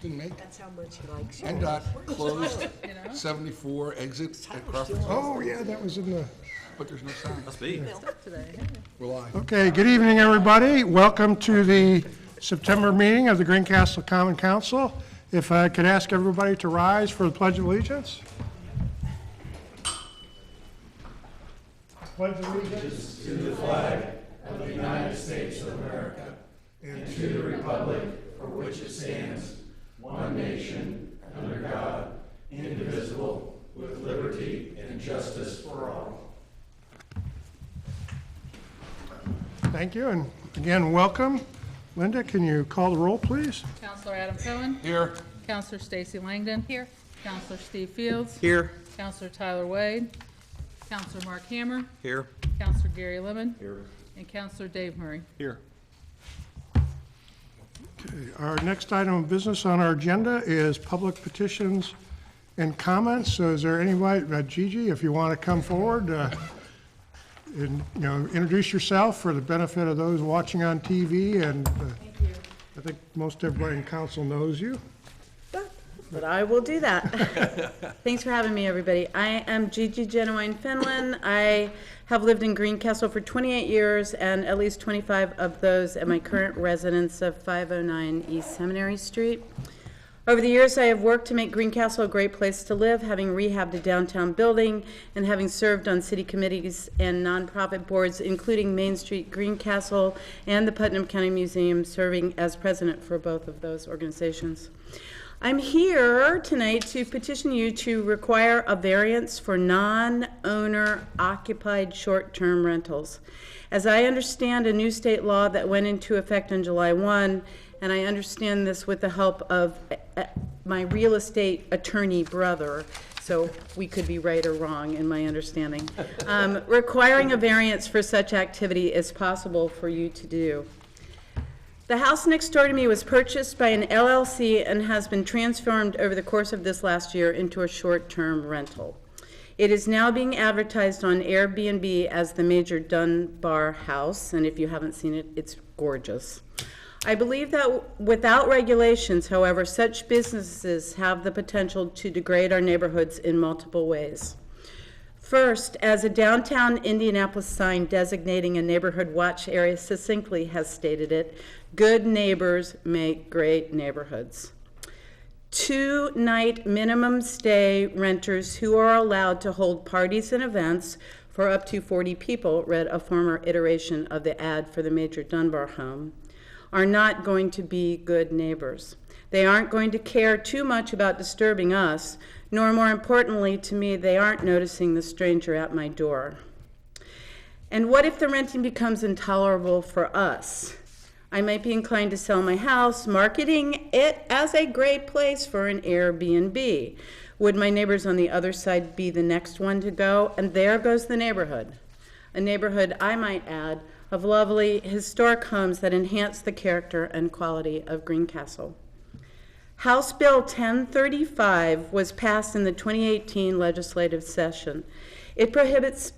didn't make. That's how much he likes you. NDOT closed 74 exits at Crawford. Oh, yeah, that was in the... But there's no sign. Must be. We're live. Okay, good evening, everybody. Welcome to the September meeting of the Greencastle Common Council. If I could ask everybody to rise for the Pledge of Allegiance. Pledge of Allegiance. Thank you, and again, welcome. Linda, can you call the roll, please? Counselor Adam Cohen. Here. Counselor Stacy Langdon. Here. Counselor Steve Fields. Here. Counselor Tyler Wade. Counselor Mark Hammer. Here. Counselor Gary Lemon. Here. And Counselor Dave Murray. Here. Okay, our next item of business on our agenda is public petitions and comments. So is there anybody, Gigi, if you want to come forward, and, introduce yourself for the benefit of those watching on TV, and Thank you. I think most everybody in council knows you. But I will do that. Thanks for having me, everybody. I am Gigi Genuine Finland. I have lived in Greencastle for 28 years, and at least 25 of those at my current residence of 509 East Seminary Street. Over the years, I have worked to make Greencastle a great place to live, having rehabbed a downtown building and having served on city committees and nonprofit boards, including Main Street Greencastle and the Putnam County Museum, serving as president for both of those organizations. I'm here tonight to petition you to require a variance for non-owner occupied short-term rentals. As I understand a new state law that went into effect on July 1, and I understand this with the help of my real estate attorney brother, so we could be right or wrong in my understanding. Requiring a variance for such activity is possible for you to do. The house next door to me was purchased by an LLC and has been transformed over the course of this last year into a short-term rental. It is now being advertised on Airbnb as the Major Dunbar House, and if you haven't seen it, it's gorgeous. I believe that without regulations, however, such businesses have the potential to degrade our neighborhoods in multiple ways. First, as a downtown Indianapolis sign designating a neighborhood watch area succinctly has stated it, good neighbors make great neighborhoods. 2-night minimum stay renters who are allowed to hold parties and events for up to 40 people, read a former iteration of the ad for the Major Dunbar home, are not going to be good neighbors. They aren't going to care too much about disturbing us, nor more importantly to me, they aren't noticing the stranger at my door. And what if the renting becomes intolerable for us? I might be inclined to sell my house, marketing it as a great place for an Airbnb. Would my neighbors on the other side be the next one to go? And there goes the neighborhood. A neighborhood, I might add, of lovely historic homes that enhance the character and quality of Greencastle. House Bill 1035 was passed in the 2018 legislative session. It prohibits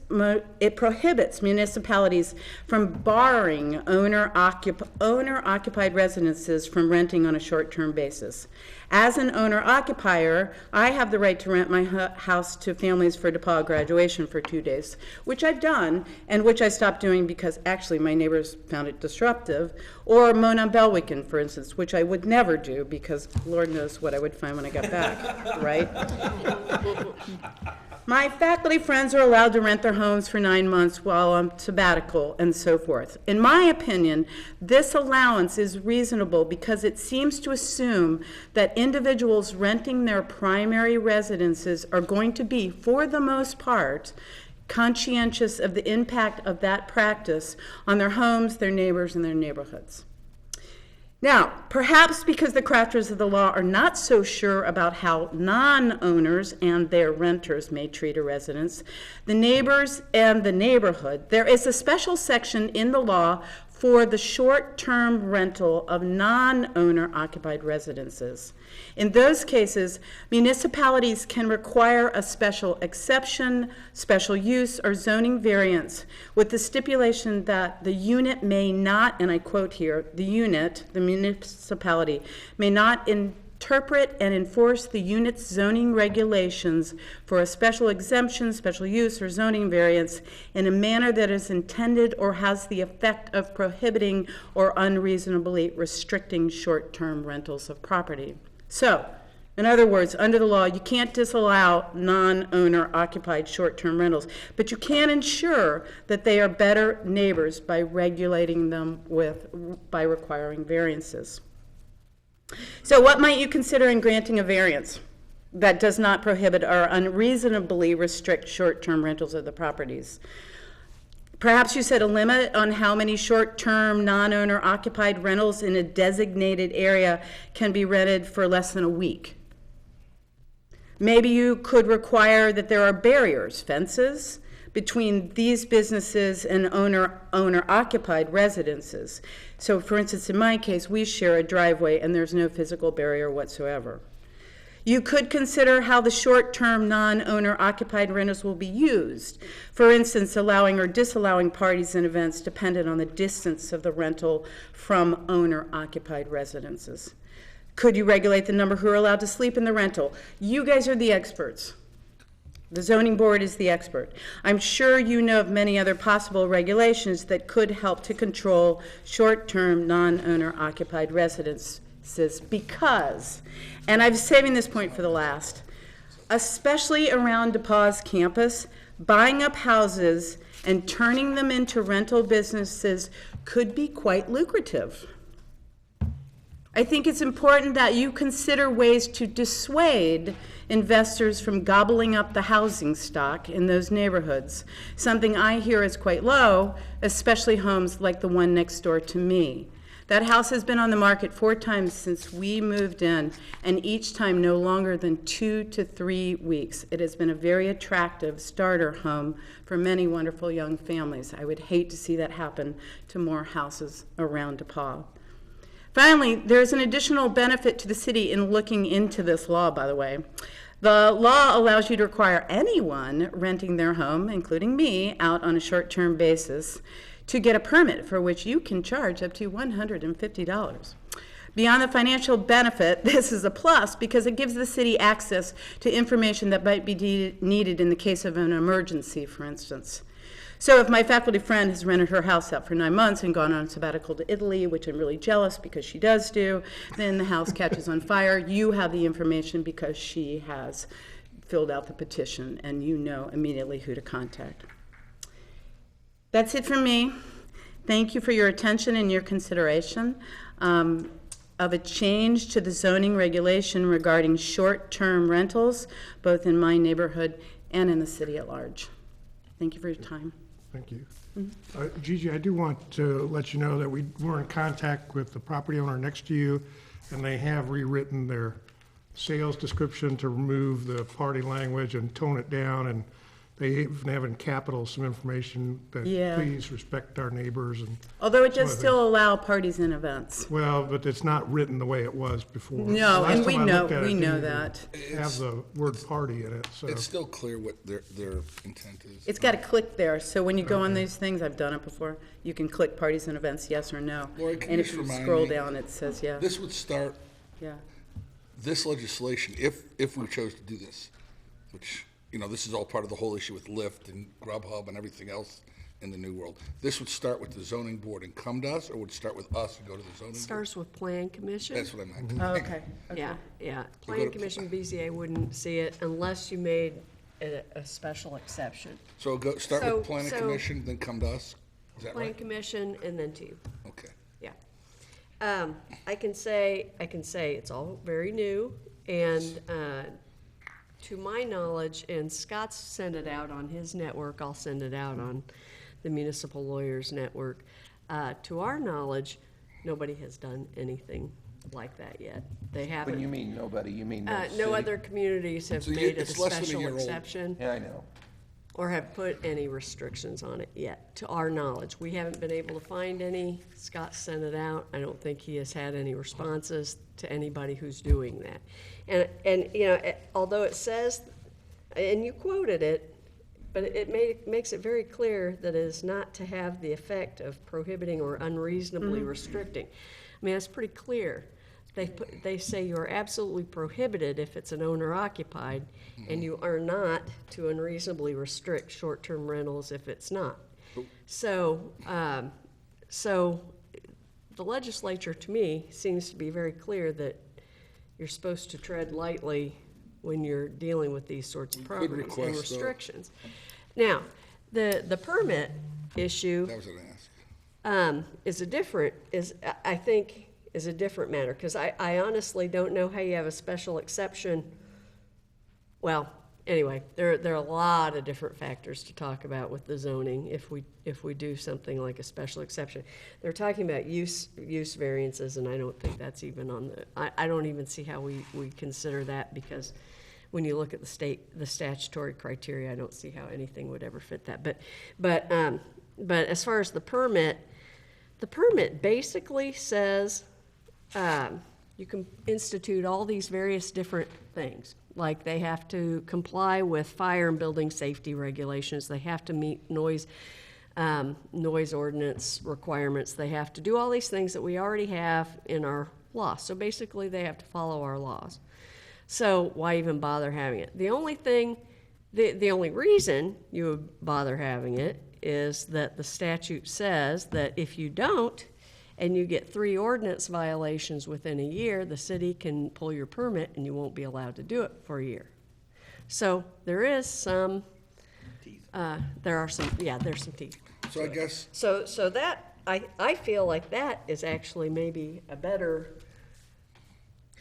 municipalities from barring owner-occupied residences from renting on a short-term basis. As an owner-occupier, I have the right to rent my house to families for DePaul graduation for 2 days, which I've done, and which I stopped doing because actually my neighbors found it disruptive, or Mona Bell weekend, for instance, which I would never do because Lord knows what I would find when I got back, right? My faculty friends are allowed to rent their homes for 9 months while on sabbatical and so forth. In my opinion, this allowance is reasonable because it seems to assume that individuals renting their primary residences are going to be, for the most part, conscientious of the impact of that practice on their homes, their neighbors, and their neighborhoods. Now, perhaps because the crafters of the law are not so sure about how non-owners and their renters may treat a residence, the neighbors and the neighborhood, there is a special section in the law for the short-term rental of non-owner occupied residences. In those cases, municipalities can require a special exception, special use, or zoning variance with the stipulation that the unit may not, and I quote here, the unit, the municipality, may not interpret and enforce the unit's zoning regulations for a special exemption, special use, or zoning variance in a manner that is intended or has the effect of prohibiting or unreasonably restricting short-term rentals of property. So, in other words, under the law, you can't disallow non-owner occupied short-term rentals, but you can ensure that they are better neighbors by regulating them by requiring variances. So what might you consider in granting a variance that does not prohibit or unreasonably restrict short-term rentals of the properties? Perhaps you set a limit on how many short-term non-owner occupied rentals in a designated area can be rented for less than a week. Maybe you could require that there are barriers, fences, between these businesses and owner-occupied residences. So for instance, in my case, we share a driveway and there's no physical barrier whatsoever. You could consider how the short-term non-owner occupied rentals will be used. For instance, allowing or disallowing parties and events dependent on the distance of the rental from owner-occupied residences. Could you regulate the number who are allowed to sleep in the rental? You guys are the experts. The zoning board is the expert. I'm sure you know of many other possible regulations that could help to control short-term non-owner occupied residences because, and I'm saving this point for the last, especially around DePauw's campus, buying up houses and turning them into rental businesses could be quite lucrative. I think it's important that you consider ways to dissuade investors from gobbling up the housing stock in those neighborhoods. Something I hear is quite low, especially homes like the one next door to me. That house has been on the market 4 times since we moved in, and each time no longer than 2 to 3 weeks. It has been a very attractive starter home for many wonderful young families. I would hate to see that happen to more houses around DePauw. Finally, there's an additional benefit to the city in looking into this law, by the way. The law allows you to require anyone renting their home, including me, out on a short-term basis to get a permit for which you can charge up to $150. Beyond the financial benefit, this is a plus because it gives the city access to information that might be needed in the case of an emergency, for instance. So if my faculty friend has rented her house out for 9 months and gone on sabbatical to Italy, which I'm really jealous because she does do, then the house catches on fire, you have the information because she has filled out the petition and you know immediately who to contact. That's it from me. Thank you for your attention and your consideration of a change to the zoning regulation regarding short-term rentals, both in my neighborhood and in the city at large. Thank you for your time. Thank you. Gigi, I do want to let you know that we were in contact with the property owner next to you, and they have rewritten their sales description to remove the party language and tone it down, and they even have in capital some information that Yeah. please respect our neighbors and, Although it does still allow parties and events. well, but it's not written the way it was before. No, Last and we time I know, looked at it, we it know didn't that. have the word party in it, so. It's still clear what their intent is. It's got a click there, so when you go on these things, I've done it before, you can click parties and events, yes or no. Lori, can And you if just you remind scroll me- down, it says, yeah, This would start, yeah. this legislation, if we chose to do this, which, you know, this is all part of the whole issue with Lyft and Grubhub and everything else in the new world. This would start with the zoning board and come to us, or would it start with us and go to the zoning board? Starts with Plan Commission. That's what I meant. Oh, okay, okay. Yeah, yeah. go Plan to- Commission, BZA wouldn't see it unless you made a special exception. So start So- with planning so- commission, then come to us? Is that Plan right? Commission and then to you, Okay. yeah. I can say it's all very new and, to my knowledge, and Scott's sent it out on his network, I'll send it out on the Municipal Lawyers Network. To our knowledge, nobody has done anything like that yet. They haven't. When you mean nobody, you mean no No city? other communities have So made it a it's less than a special year old. exception Yeah, I know. or have put any restrictions on it yet, to our knowledge. We haven't been able to find any. Scott sent it out. I don't think he has had any responses to anybody who's doing that. And you know, although it says, and you quoted it, but it makes it very clear that it is not to have the effect of prohibiting or unreasonably restricting. I mean, that's pretty clear. they say you're absolutely prohibited if it's an owner occupied, and you are not to unreasonably restrict short-term rentals if it's not. So, so the legislature, to me, seems to be very clear that you're supposed to tread lightly when you're dealing with these sorts of properties and request, though. restrictions. Now, the permit issue That was an ask. I think, is a different matter, because I honestly don't know how you have a special exception. Well, anyway, there are a lot of different factors to talk about with the zoning if we do something like a special exception. They're talking about use variances, and I don't think that's even on I don't even see how we consider that, because when you look at the statutory criteria, I don't see how anything would ever fit that. But as far as the permit basically says you can institute all these various different things. Like they have to comply with fire and building safety regulations. They have to meet noise ordinance requirements. They have to do all these things that we already have in our law. So basically, they have to follow our laws. So why even bother having it? The only reason you would bother having it is that the statute says that if you don't, and you get 3 ordinance violations within a year, the city can pull your permit and you won't be allowed to do it for a year. So there's some teeth. There's some teeth. So I guess, So that, I feel like that is actually maybe a better,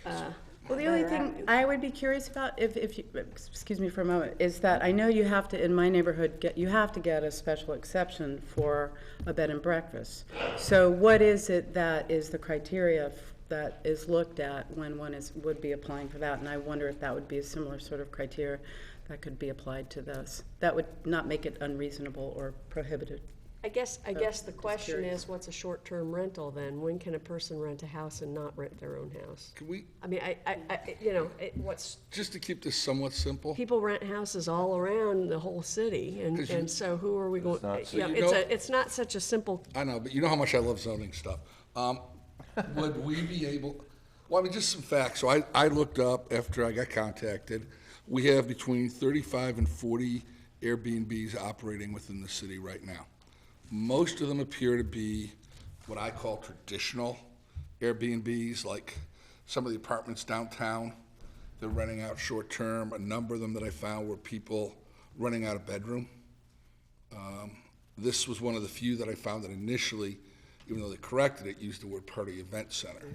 Well, the only thing I would be curious about, if you, excuse me for a moment, is that I know you have to, in my neighborhood, you have to get a special exception for a bed and breakfast. So what is it that is the criteria that is looked at when one would be applying for that? And I wonder if that would be a similar sort of criteria that could be applied to this. That would not make it unreasonable or prohibited. I guess the just question curious. is, what's a short-term rental then? When can a person rent a house and not rent their own house? can we, I mean, what's, just to keep this somewhat simple, people rent houses all around the whole city, and so who are we going, it's not such a simple, I know, but you know how much I love zoning stuff. Would we be able, well, I mean, just some facts. So I looked up after I got contacted. We have between 35 and 40 Airbnbs operating within the city right now. Most of them appear to be what I call traditional Airbnbs, like some of the apartments downtown. They're renting out short-term. A number of them that I found were people renting out a bedroom. This was one of the few that I found that initially, even though they corrected it, used the word party event center.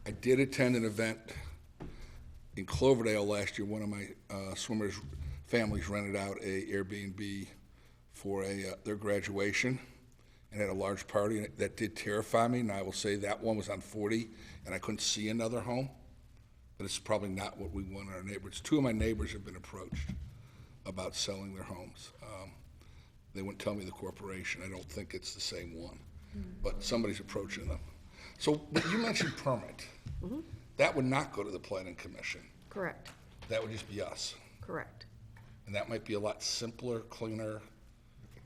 I did attend an event in Cloverdale last year. One of my swimmers' families rented out a Airbnb for their graduation and had a large party, and that did terrify me. And I will say that one was on 40, and I couldn't see another home. But it's probably not what we want in our neighborhoods. 2 of my neighbors have been approached about selling their homes. They wouldn't tell me the corporation. I don't think it's the same one, but somebody's approaching them. So but you mentioned permit. That would not go to the planning commission. correct, That would just be us. correct. And that might be a lot simpler, cleaner,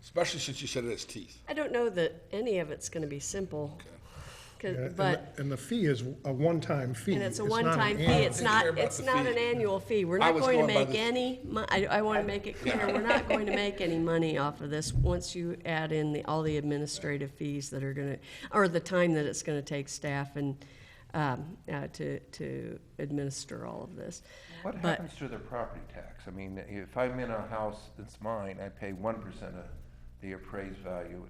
especially since you said it has teeth. I don't know that any of it's gonna be simple, but, And the fee is a one-time fee. and it's a not one-time an fee, annual. it's Didn't care not, about it's the not fee. an annual fee. We're I not was going to going by make the- any, I wanna make it clear, we're not going to make any money off of this once you add in all the administrative fees that are gonna, or the time that it's gonna take staff and, to administer all of this. What But- happens to their property tax? I mean, if I'm in a house that's mine, I pay 1% of the appraised value.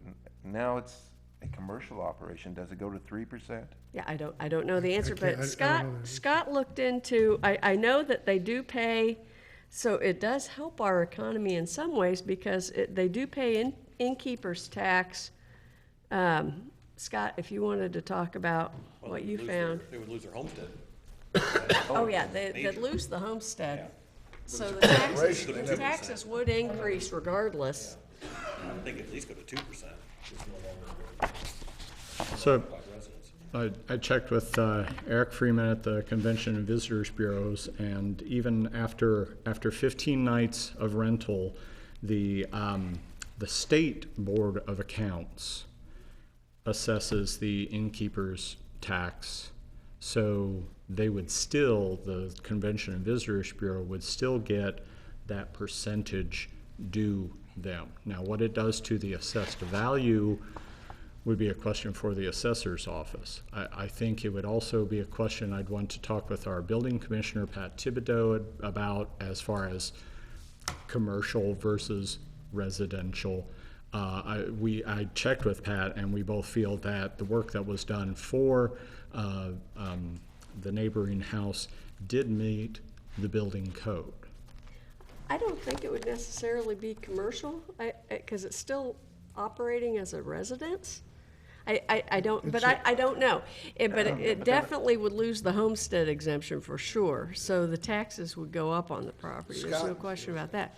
Now it's a commercial operation, does it go to 3%? Yeah, I don't know the answer, can't- I but don't Scott, know the answer. Scott looked into, I know that they do pay, so it does help our economy in some ways because they do pay innkeeper's tax. Scott, if you wanted to talk about what you found. They would lose their homestead. Oh, yeah, they'd lose the homestead. So the taxes would increase regardless. I think at least go to 2%. So I checked with Eric Freeman at the Convention and Visitors Bureaus, and even after 15 nights of rental, the State Board of Accounts assesses the innkeeper's tax, so they would still, the Convention and Visitors Bureau would still get that percentage due them. Now, what it does to the assessed value would be a question for the assessor's office. I think it would also be a question I'd want to talk with our building commissioner, Pat Thibodeau, about as far as commercial versus residential. I checked with Pat, and we both feel that the work that was done for the neighboring house did meet the building code. I don't think it would necessarily be commercial, because it's still operating as a residence. I don't, but I don't know. But it definitely would lose the homestead exemption for sure. So the taxes would go up on the property. There's no Scott? question about that.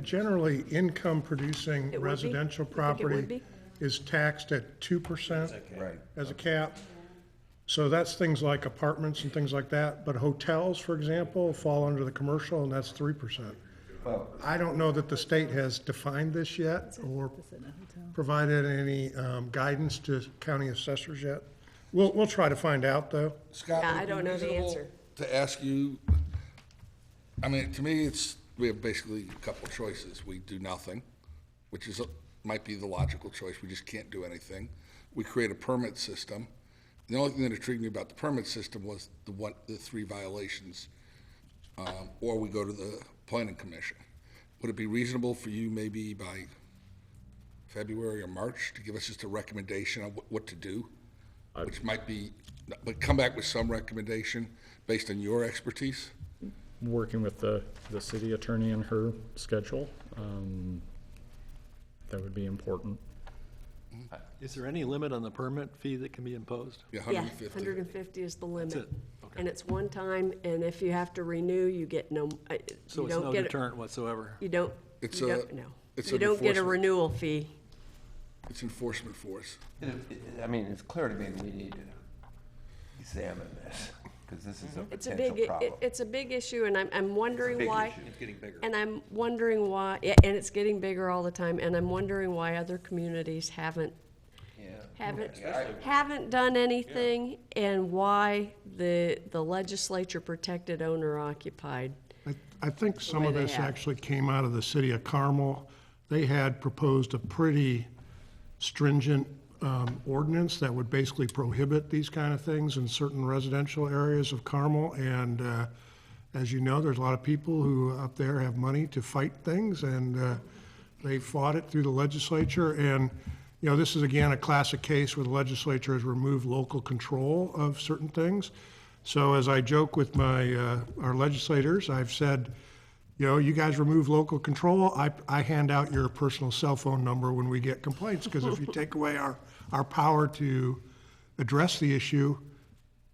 Generally, income-producing It would be? residential You think it would property be? is taxed at 2% Right. as a cap. So that's things like apartments and things like that. But hotels, for example, fall under the commercial, and that's 3%. Well, I don't know that the state has defined this yet or provided any guidance to county assessors yet. We'll try to find out, though. Scott, Yeah, would I it don't be know the reasonable answer. to ask you, I mean, to me, we have basically a couple of choices. We do nothing, which might be the logical choice. We just can't do anything. We create a permit system. The only thing that intrigued me about the permit system was the 3 violations, or we go to the planning commission. Would it be reasonable for you maybe by February or March to give us just a recommendation on what to do? Which might be, but come back with some recommendation based on your expertise? Working with the city attorney and her schedule, that would be important. Is there any limit on the permit fee that can be imposed? Yeah, Yeah, 150. 150 is the limit. it. Okay. And it's one time, and if you have to renew, you get no, So you it's don't no get, deterrent whatsoever? you don't, It's you a- don't, no. it's You an don't get a enforcement. renewal fee. It's enforcement force. I mean, it's clear to me that we need to examine this, because this is a It's a potential big, problem. it's a big issue, and I'm wondering big why. issue. It's getting bigger. And I'm wondering why, yeah, and it's getting bigger all the time, and I'm wondering why other communities haven't done anything, and why the legislature protected owner occupied. I think some way of they this have. actually came out of the city of Carmel. They had proposed a pretty stringent ordinance that would basically prohibit these kind of things in certain residential areas of Carmel. And as you know, there's a lot of people who up there have money to fight things, and they fought it through the legislature. And, you know, this is again a classic case where the legislature has removed local control of certain things. So as I joke with our legislators, I've said, you know, you guys remove local control, I hand out your personal cell phone number when we get complaints, because if you take away our power to address the issue,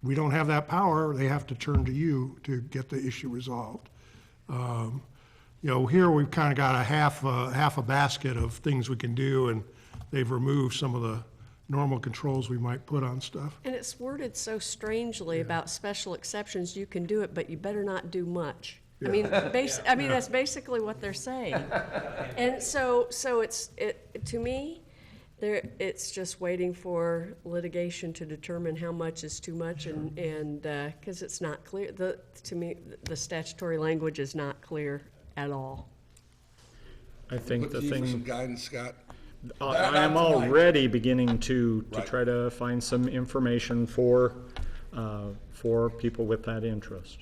we don't have that power, they have to turn to you to get the issue resolved. You know, here we've kind of got a half a basket of things we can do, and they've removed some of the normal controls we might put on stuff. And it's worded so strangely about special exceptions, you can do it, but you better not do much. I mean, that's basically what they're saying. And so to me, it's just waiting for litigation to determine how much is too much, and, because it's not clear, to me, the statutory language is not clear at all. I think Look the to you for some thing, guidance, Scott. I am already beginning to Right. try to find some information for people with that interest.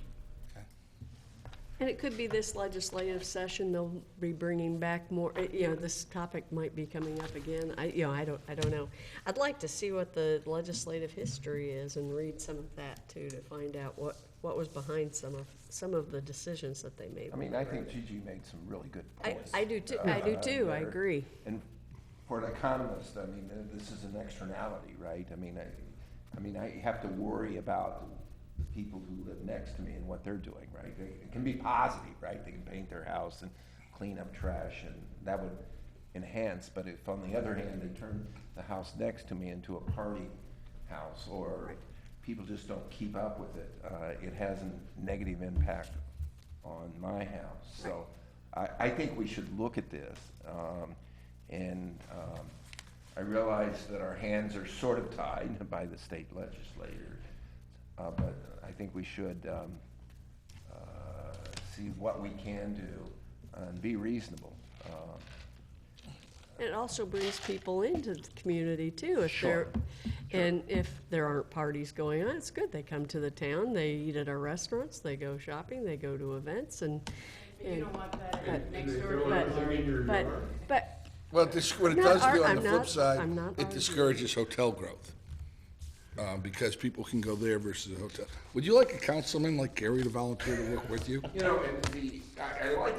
And it could be this legislative session, they'll be bringing back more, this topic might be coming up again. I don't know. I'd like to see what the legislative history is and read some of that too, to find out what was behind some of the decisions that they made. I mean, I think Gigi made some really good points. I do too, I there. agree. And for an economist, I mean, this is an externality, right? I mean, I have to worry about the people who live next to me and what they're doing, right? It can be positive, right? They can paint their house and clean up trash, and that would enhance. But if, on the other hand, they turn the house next to me into a party house, or people just don't keep up with it, it has a negative impact on my house. So I think we should look at this. And I realize that our hands are sort of tied by the state legislature, but I think we should see what we can do and be reasonable. It also brings people into the community too, if Sure. and if there aren't parties going on, it's good, they come to the town, they eat at our restaurants, they go shopping, they go to events, and. You don't want that next But, Well, what it Not does ar- do on I'm the flip not- side, I'm not it arguing. discourages hotel growth. Because people can go there versus a hotel. Would you like a councilman like Gary to volunteer to work with you? You know, and I like,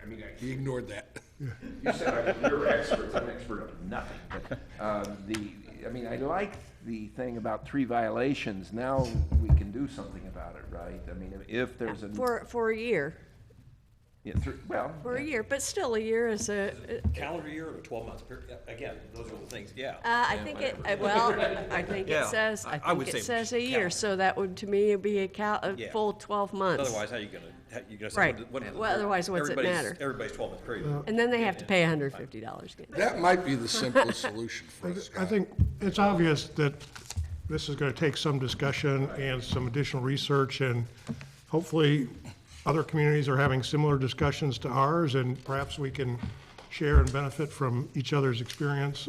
I mean, He ignored that. you said you're experts, I'm an expert of nothing, but, I mean, I like the thing about 3 violations, now we can do something about it, right? I mean, if there's a. for a year, Yeah, well. for a yeah. year, but still a year is a, Calendar year or 12 months, again, those are the things, yeah. I think well, I think Yeah, it says, I would say it says a year, calendar. so that would, to me, be a Yeah. full 12 months. Otherwise, how you gonna say? Right. Well, otherwise, what's it matter? Everybody's 12-month period. And then they have to pay $150 again. That might be the simplest solution for us, I Scott. think it's obvious that this is going to take some discussion and some additional research, and hopefully other communities are having similar discussions to ours, and perhaps we can share and benefit from each other's experience.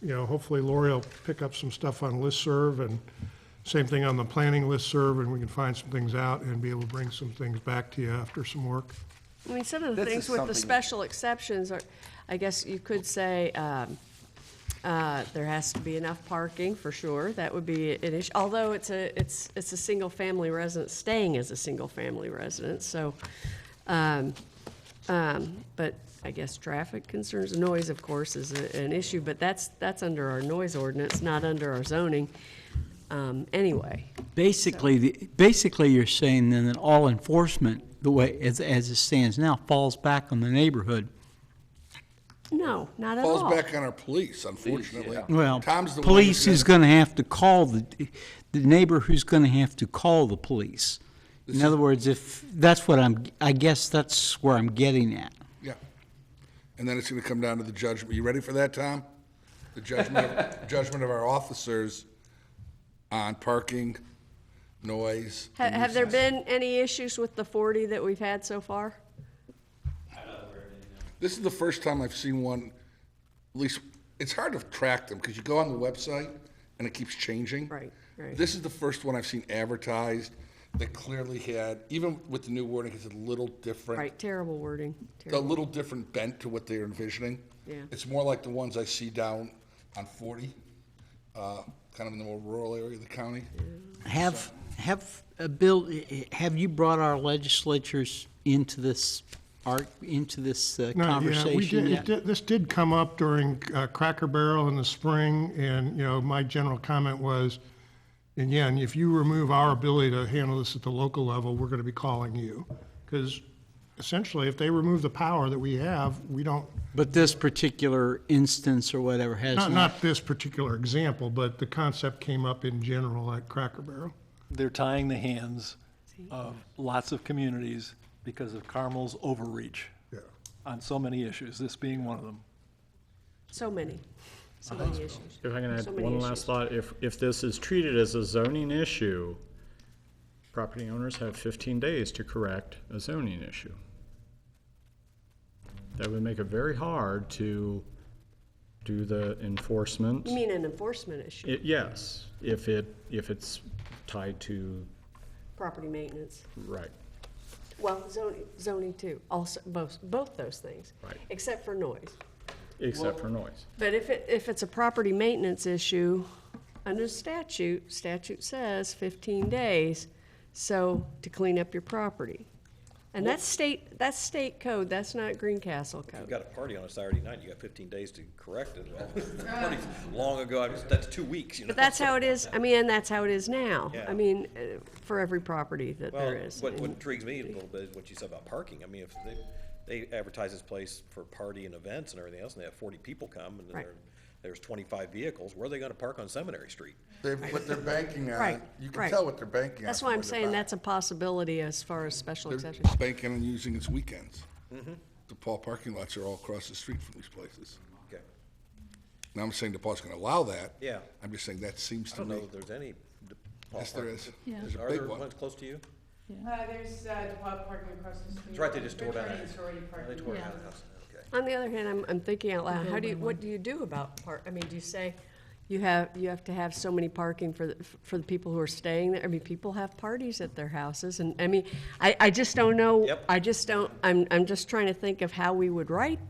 You know, hopefully Lori will pick up some stuff on listserv, and same thing on the planning listserv, and we can find some things out and be able to bring some things back to you after some work. I mean, some of the This things is with the something- special exceptions are, I guess you could say, there has to be enough parking, for sure, that would be an issue, although it's a single-family residence, staying as a single-family residence, so, but I guess traffic concerns, noise, of course, is an issue, but that's under our noise ordinance, not under our zoning, anyway. Basically, you're saying then that all enforcement, the way, as it stands now, falls back on the neighborhood. No, not at all. Falls back on our police, unfortunately. yeah. Well, Tom's the one police who's is gonna have to call the neighbor who's gonna have to call the police. In other words, if, that's what I guess that's where I'm getting at. Yeah. And then it's gonna come down to the judgment. You ready for that, Tom? The judgment of our officers on parking, noise. and Have there nuisance. been any issues with the 40 that we've had so far? This is the first time I've seen one, at least, it's hard to track them, because you go on the website and it keeps changing. Right. This is the first one I've seen advertised that clearly had, even with the new wording, it's a little different. Right, terrible wording. A Terrible. little different bent to what they're envisioning. Yeah. It's more like the ones I see down on 40, kind of in the more rural area of the county. Bill, have you brought our legislatures into this conversation? We did, yet? this did come up during Cracker Barrel in the spring, and, you know, my general comment was, again, if you remove our ability to handle this at the local level, we're gonna be calling you. Because essentially, if they remove the power that we have, we don't, But this particular instance or whatever has not this particular example, but the concept came up in general at Cracker Barrel. They're tying the hands of lots of communities because of Carmel's overreach Yeah. on so many issues, this being one of them. So many issues. If I can add So many one issues. last thought, if this is treated as a zoning issue, property owners have 15 days to correct a zoning issue. That would make it very hard to do the enforcement. You mean an enforcement issue, Yes, if it's tied to, property maintenance? right. Well, zoning too, also, both those things. Right. Except for noise. Except for noise. But if it's a property maintenance issue, under statute says 15 days, so, to clean up your property. And that's state code, that's not Greencastle If you've code. got a party on a Saturday night, you got 15 days to correct it. Well, the party's long ago, that's 2 weeks, you know? But that's how it is, I mean, and that's how it is now. Yeah. I mean, for every property that Well, there is. what And- intrigues me a little bit is what you said about parking. I mean, if they advertise this place for party and events and everything else, and they have 40 people come, and then Right. there's 25 vehicles, where are they gonna park on Seminary Street? What they're banking on, Right, you can right. tell what they're banking on. That's from why I'm where they're saying buying. that's a possibility as far as special They're exceptions. banking on using its weekends. The Paul parking lots are all across the street from these places. Okay. Now, I'm saying DePaul's gonna allow that. Yeah. I'm just saying that seems I to don't me. know if there's any. Yes, there is. Yeah. There's a Are big there one. ones close to you? There's DePaul parking across the street. It's right, they just tore that. It's already They parking. tore Yeah. that house. Okay. On the other hand, I'm thinking out loud, what do you do about I mean, do you say you have to have so many parking for the people who are staying there? I mean, people have parties at their houses, and, I mean, I just don't know. Yep. I just don't, I'm just trying to think of how we would write.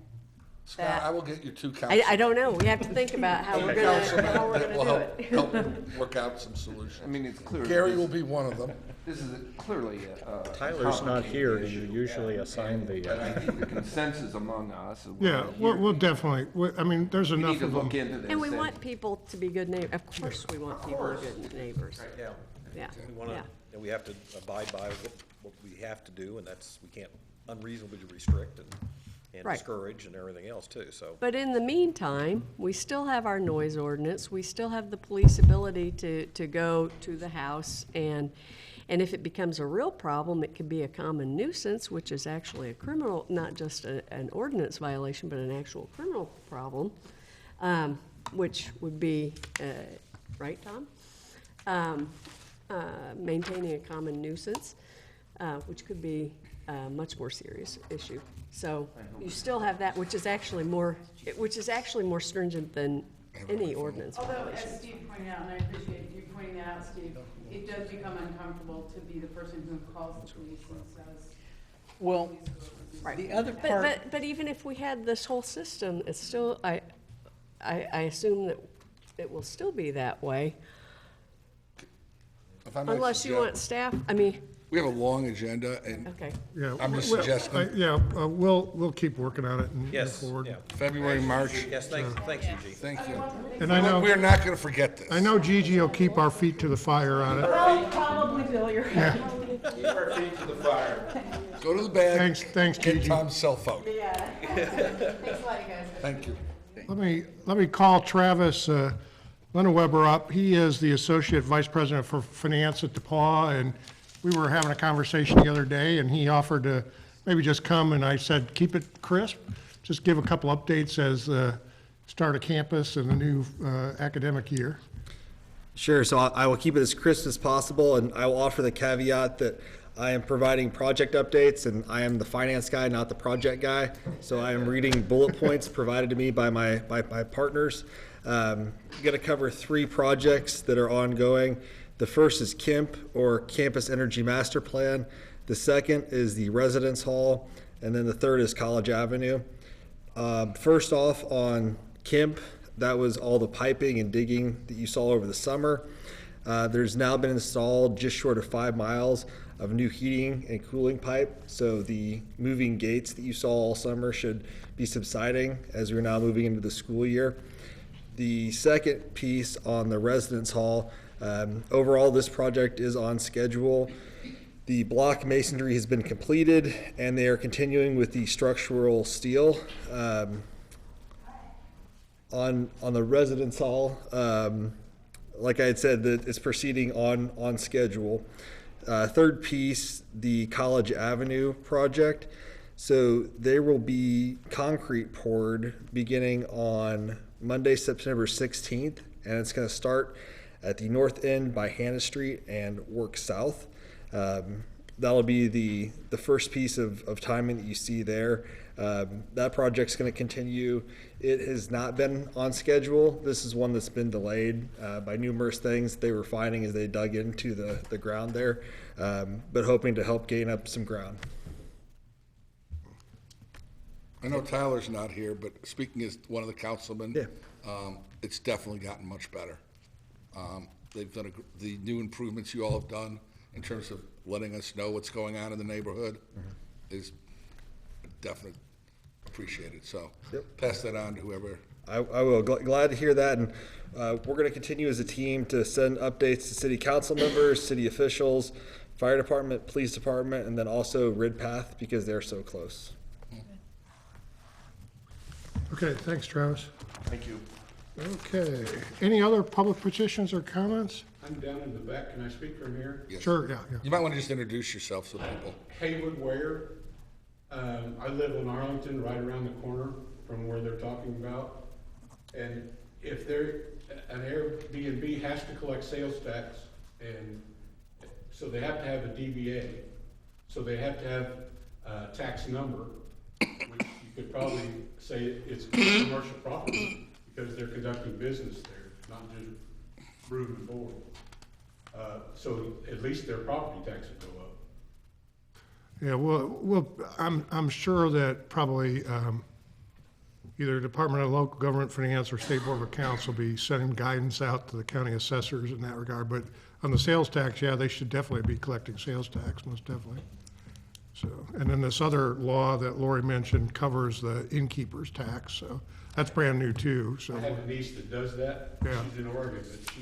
Scott, I will get you two councilmen. I don't know, we have to think about how we're gonna That will do help, it. help work out some solutions. I mean, it's clear. Gary will be one of them. This is clearly a. Tyler's not here, and you complicated issue. usually assign But the, I think the consensus among us. and Yeah, we're we'll definitely, I mean, there's We need enough to of them. look into this. And we want people to be good neighbors, of course we want people to be good neighbors, Yeah. yeah, We wanna, yeah. and we have to abide by what we have to do, and that's, we can't unreasonably restrict and Right. discourage and everything else too, so. But in the meantime, we still have our noise ordinance, we still have the police ability to go to the house, and if it becomes a real problem, it could be a common nuisance, which is actually a criminal, not just an ordinance violation, but an actual criminal problem, which would be, right, Tom? Maintaining a common nuisance, which could be a much more serious issue. So you still have that, which is actually more stringent than any ordinance Although, violation. as Steve pointed out, and I appreciate you pointing that out, Steve, it does become uncomfortable to be the person who calls the police and says. Well, Right. the other But, part, but even if we had this whole system, it's still, I assume that it will still be that way, If I might unless you suggest- want staff, I mean, We have a long agenda, and okay. Yeah, I'm just well, suggesting- yeah, we'll keep working on it and move Yes, forward. yeah. February, March, Yes, thanks, Eugene. thank you. And I know, We're not gonna forget this. I know Gigi will keep our feet to the fire on it. Oh, probably, Bill, you're right. Keep our feet to the fire. Go to the bag. Thanks, Get Gigi. Tom's cell phone. Yeah. Thanks a lot, you guys. Thank you. Let me call Travis Lenneweber up. He is the Associate Vice President for Finance at DePaul, and we were having a conversation the other day, and he offered to maybe just come, and I said, keep it crisp. Just give a couple updates as start of campus and the new academic year. Sure, so I will keep it as crisp as possible, and I will offer the caveat that I am providing project updates, and I am the finance guy, not the project guy. So I am reading bullet points provided to me by my partners. I'm going to cover 3 projects that are ongoing. The first is KEMP, or Campus Energy Master Plan. The second is the Residence Hall, and then the third is College Avenue. First off, on KEMP, that was all the piping and digging that you saw over the summer. There's now been installed just short of 5 miles of new heating and cooling pipe. So the moving gates that you saw all summer should be subsiding as we're now moving into the school year. The second piece on the Residence Hall, overall this project is on schedule. The block masonry has been completed, and they are continuing with the structural steel. On the Residence Hall, like I had said, that it's proceeding on schedule. Third piece, the College Avenue project. So there will be concrete poured beginning on Monday, September 16th, and it's going to start at the north end by Hannah Street and work south. That'll be the first piece of timing that you see there. That project's going to continue. It has not been on schedule. This is one that's been delayed by numerous things they were finding as they dug into the ground there, but hoping to help gain up some ground. I know Tyler's not here, but speaking as one of the councilmen, it's definitely gotten much better. They've done the new improvements you all have done in terms of letting us know what's going on in the neighborhood is definitely appreciated. So pass that on to whoever. I will. Glad to hear that. And we're going to continue as a team to send updates to city council members, city officials, fire department, police department, and then also RIDPATH because they're so close. Okay, thanks, Travis. Thank you. Okay, any other public petitions or comments? I'm down in the back. Can I speak from here? Yes. Sure, yeah. You might want to just introduce yourself so people. Haywood Ware. I live in Arlington, right around the corner from where they're talking about. And if an Airbnb has to collect sales tax, and so they have to have a DBA, so they have to have a tax number, which you could probably say it's commercial property, because they're conducting business there, not just room and board. So at least their property tax would go up. Yeah, well, I'm sure that probably either Department of Local Government Finance or State Board of Accounts will be sending guidance out to the county assessors in that regard. But on the sales tax, yeah, they should definitely be collecting sales tax, most definitely. So, and then this other law that Lori mentioned covers the innkeeper's tax, so that's brand new too, so. I have a niece that does that. Yeah. She's in Oregon, but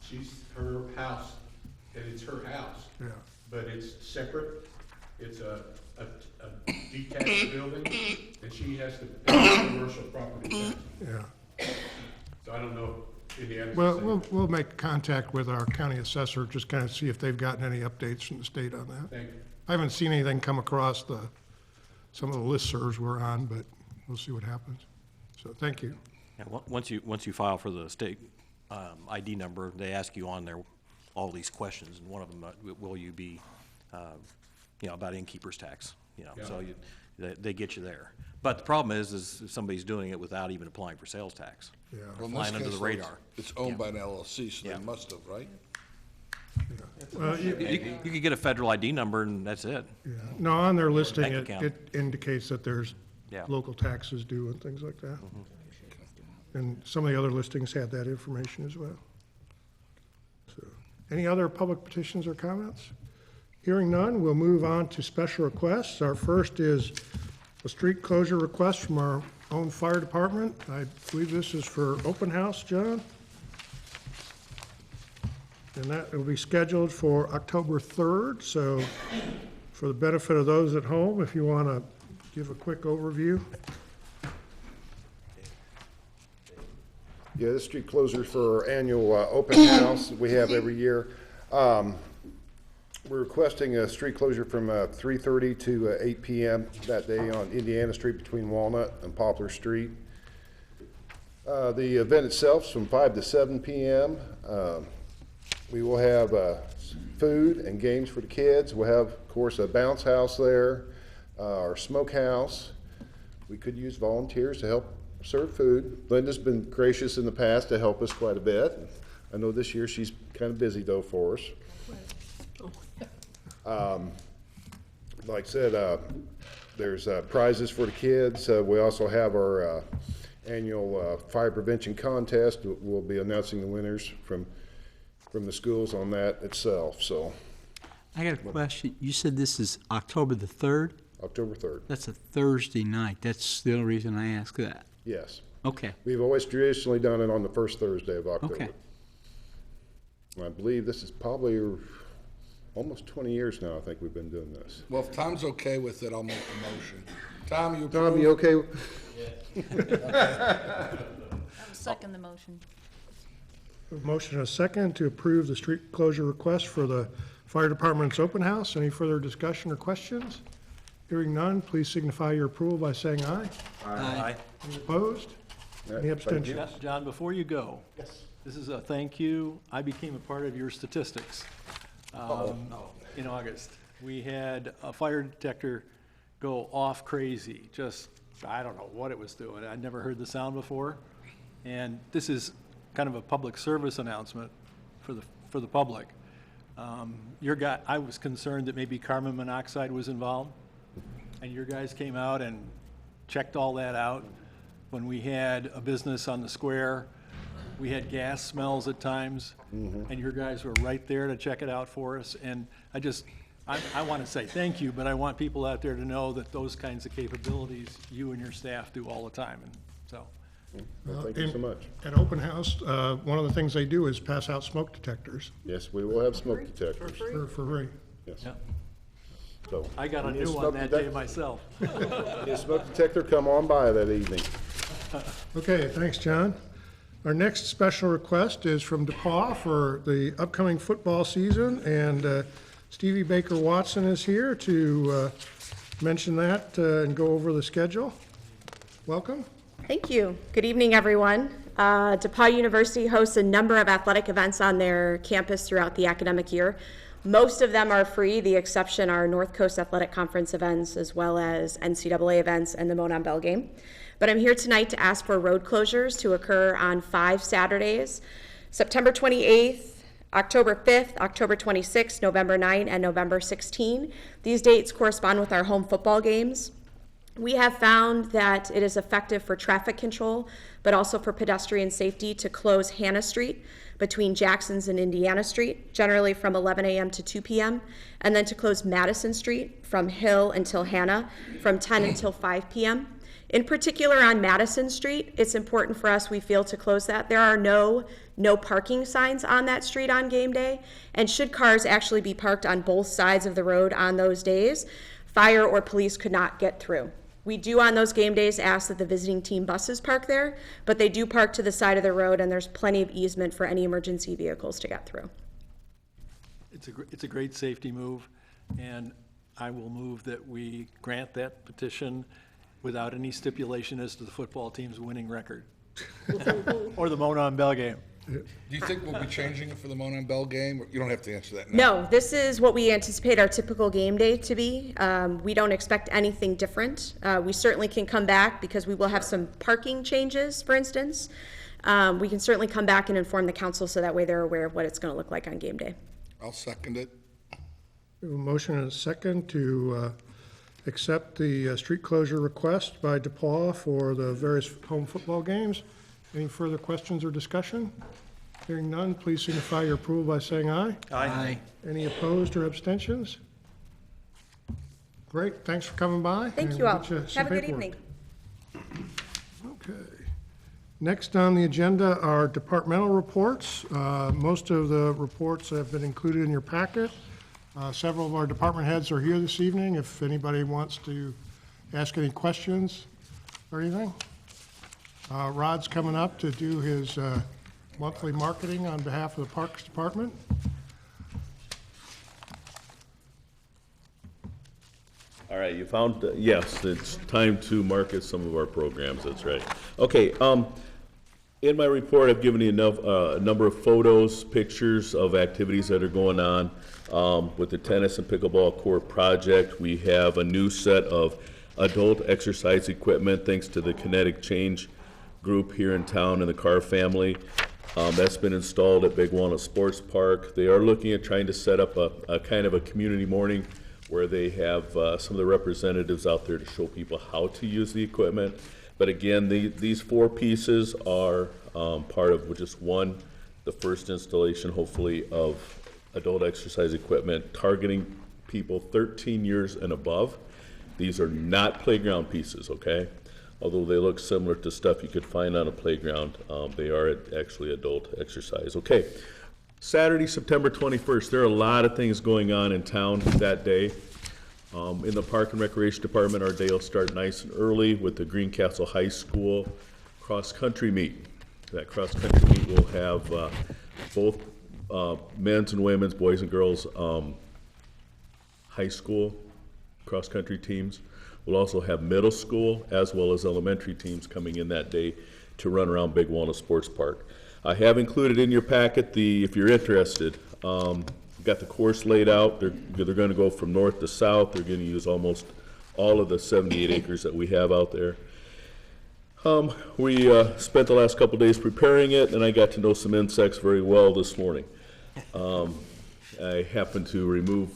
she's her house, and it's her house. Yeah. But it's separate. It's a detached building, and she has to pay commercial property tax. Yeah. So I don't know if Indiana's the Well, same. we'll make contact with our county assessor, just kind of see if they've gotten any updates from the state on that. Thank you. I haven't seen anything come across some of the listservs we're on, but we'll see what happens. So, thank you. Yeah, once you file for the state ID number, they ask you on there all these questions, and one of them, will you be, about innkeeper's tax, so they get you there. But the problem is somebody's doing it without even applying for sales tax. Yeah. Well, in this Flying under case, the radar. It's owned by an LLC, so they Yeah. must have, right? Well, You could get a federal ID number and that's it. yeah. No, on their listing, Bank account. it indicates that there's Yeah. local taxes due and things like that. And some of the other listings had that information as well. So, any other public petitions or comments? Hearing none, we'll move on to special requests. Our first is a street closure request from our own fire department. I believe this is for open house, John? And that will be scheduled for October 3rd, so for the benefit of those at home, if you want to give a quick overview. Yeah, this street closure for our annual open house we have every year. We're requesting a street closure from 3:30 to 8 p.m. that day on Indiana Street between Walnut and Poplar Street. The event itself is from 5 to 7 p.m. We will have food and games for the kids. We'll have, of course, a bounce house there, our smokehouse. We could use volunteers to help serve food. Linda's been gracious in the past to help us quite a bit. I know this year she's kind of busy though for us. Like I said, there's prizes for the kids. We also have our annual fire prevention contest. We'll be announcing the winners from the schools on that itself, so. I got a question. You said this is October the 3rd? October 3rd. That's a Thursday night. That's the only reason I ask that. Yes. Okay. We've always traditionally done it on the first Thursday of October. Okay. I believe this is probably almost 20 years now, I think we've been doing this. Well, if Tom's okay with it, I'll make the motion. Tom, you Tom, approve? you okay? I'll second the motion. A motion and a second to approve the street closure request for the fire department's open house. Any further discussion or questions? Hearing none, please signify your approval by saying aye. Aye. Any opposed? Any abstentions? John, before you go. Yes. This is a thank you. I became a part of your statistics in August. We had a fire detector go off crazy, just, I don't know what it was doing. I'd never heard the sound before. And this is kind of a public service announcement for the public. I was concerned that maybe carbon monoxide was involved, and your guys came out and checked all that out. When we had a business on the square, we had gas smells at times, and your guys were right there to check it out for us. And I want to say thank you, but I want people out there to know that those kinds of capabilities you and your staff do all the time, and so. Well, thank you so much. At open house, one of the things they do is pass out smoke detectors Yes, we will have smoke detectors. for free. Yes. Yeah. So, I got a you need new smoke one that day detector? myself. Need a smoke detector, come on by that evening. Okay, thanks, John. Our next special request is from DePaul for the upcoming football season, and Stevie Baker Watson is here to mention that and go over the schedule. Welcome. Thank you. Good evening, everyone. DePauw University hosts a number of athletic events on their campus throughout the academic year. Most of them are free. The exception are North Coast Athletic Conference events, as well as NCAA events and the Monon Bell game. But I'm here tonight to ask for road closures to occur on 5 Saturdays, September 28th, October 5th, October 26th, November 9th, and November 16th. These dates correspond with our home football games. We have found that it is effective for traffic control, but also for pedestrian safety, to close Hannah Street between Jackson's and Indiana Street, generally from 11 a.m. to 2 p.m., and then to close Madison Street from Hill until Hannah from 10 until 5 p.m. In particular, on Madison Street, it's important for us, we feel, to close that. There are no parking signs on that street on game day, and should cars actually be parked on both sides of the road on those days, fire or police could not get through. We do on those game days ask that the visiting team buses park there, but they do park to the side of the road, and there's plenty of easement for any emergency vehicles to get through. It's a great safety move, and I will move that we grant that petition without any stipulation as to the football team's winning record. Or the Monon Bell game. Do you think we'll be changing it for the Monon Bell game? You don't have to answer that now. No, this is what we anticipate our typical game day to be. We don't expect anything different. We certainly can come back because we will have some parking changes, for instance. We can certainly come back and inform the council so that way they're aware of what it's going to look like on game day. I'll second it. We have a motion and a second to accept the street closure request by DePauw for the various home football games. Any further questions or discussion? Hearing none, please signify your approval by saying aye. Aye. Any opposed or abstentions? Great, thanks for coming by. Thank and you we'll all. get you some Have a good paperwork. evening. Okay. Next on the agenda are departmental reports. Most of the reports have been included in your packet. Several of our department heads are here this evening if anybody wants to ask any questions or anything. Rod's coming up to do his monthly marketing on behalf of the Parks Department. All right, you found, yes, it's time to market some of our programs, that's right. Okay, in my report, I've given you a number of photos, pictures of activities that are going on. With the tennis and pickleball court project, we have a new set of adult exercise equipment thanks to the Kinetic Change group here in town and the Carr family. That's been installed at Big Walnut Sports Park. They are looking at trying to set up a kind of a community morning where they have some of the representatives out there to show people how to use the equipment. But again, these 4 pieces are part of just one, the first installation, hopefully, of adult exercise equipment targeting people 13 years and above. These are not playground pieces, okay? Although they look similar to stuff you could find on a playground, they are actually adult exercise. Okay, Saturday, September 21st, there are a lot of things going on in town that day. In the Park and Recreation Department, our day will start nice and early with the Greencastle High School cross-country meet. That cross-country meet will have both men's and women's, boys and girls, high school cross-country teams. We'll also have middle school as well as elementary teams coming in that day to run around Big Walnut Sports Park. I have included in your packet if you're interested, got the course laid out. They're going to go from north to south. They're going to use almost all of the 78 acres that we have out there. We spent the last couple days preparing it, and I got to know some insects very well this morning. I happened to remove,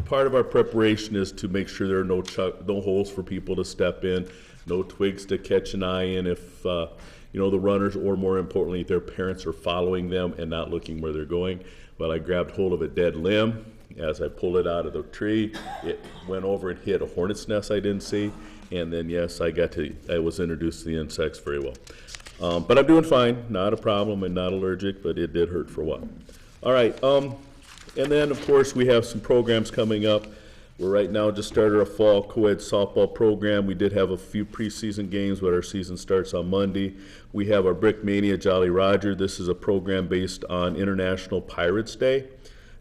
part of our preparation is to make sure there are no holes for people to step in, no twigs to catch an eye in if the runners, or more importantly, their parents are following them and not looking where they're going. Well, I grabbed hold of a dead limb. As I pulled it out of the tree, it went over and hit a hornet's nest I didn't see. And then, yes, I was introduced to the insects very well. But I'm doing fine, not a problem, and not allergic, but it did hurt for a while. All right, and then, of course, we have some programs coming up. We're right now just started a fall co-ed softball program. We did have a few preseason games, but our season starts on Monday. We have our Brick Mania Jolly Roger. This is a program based on International Pirates Day.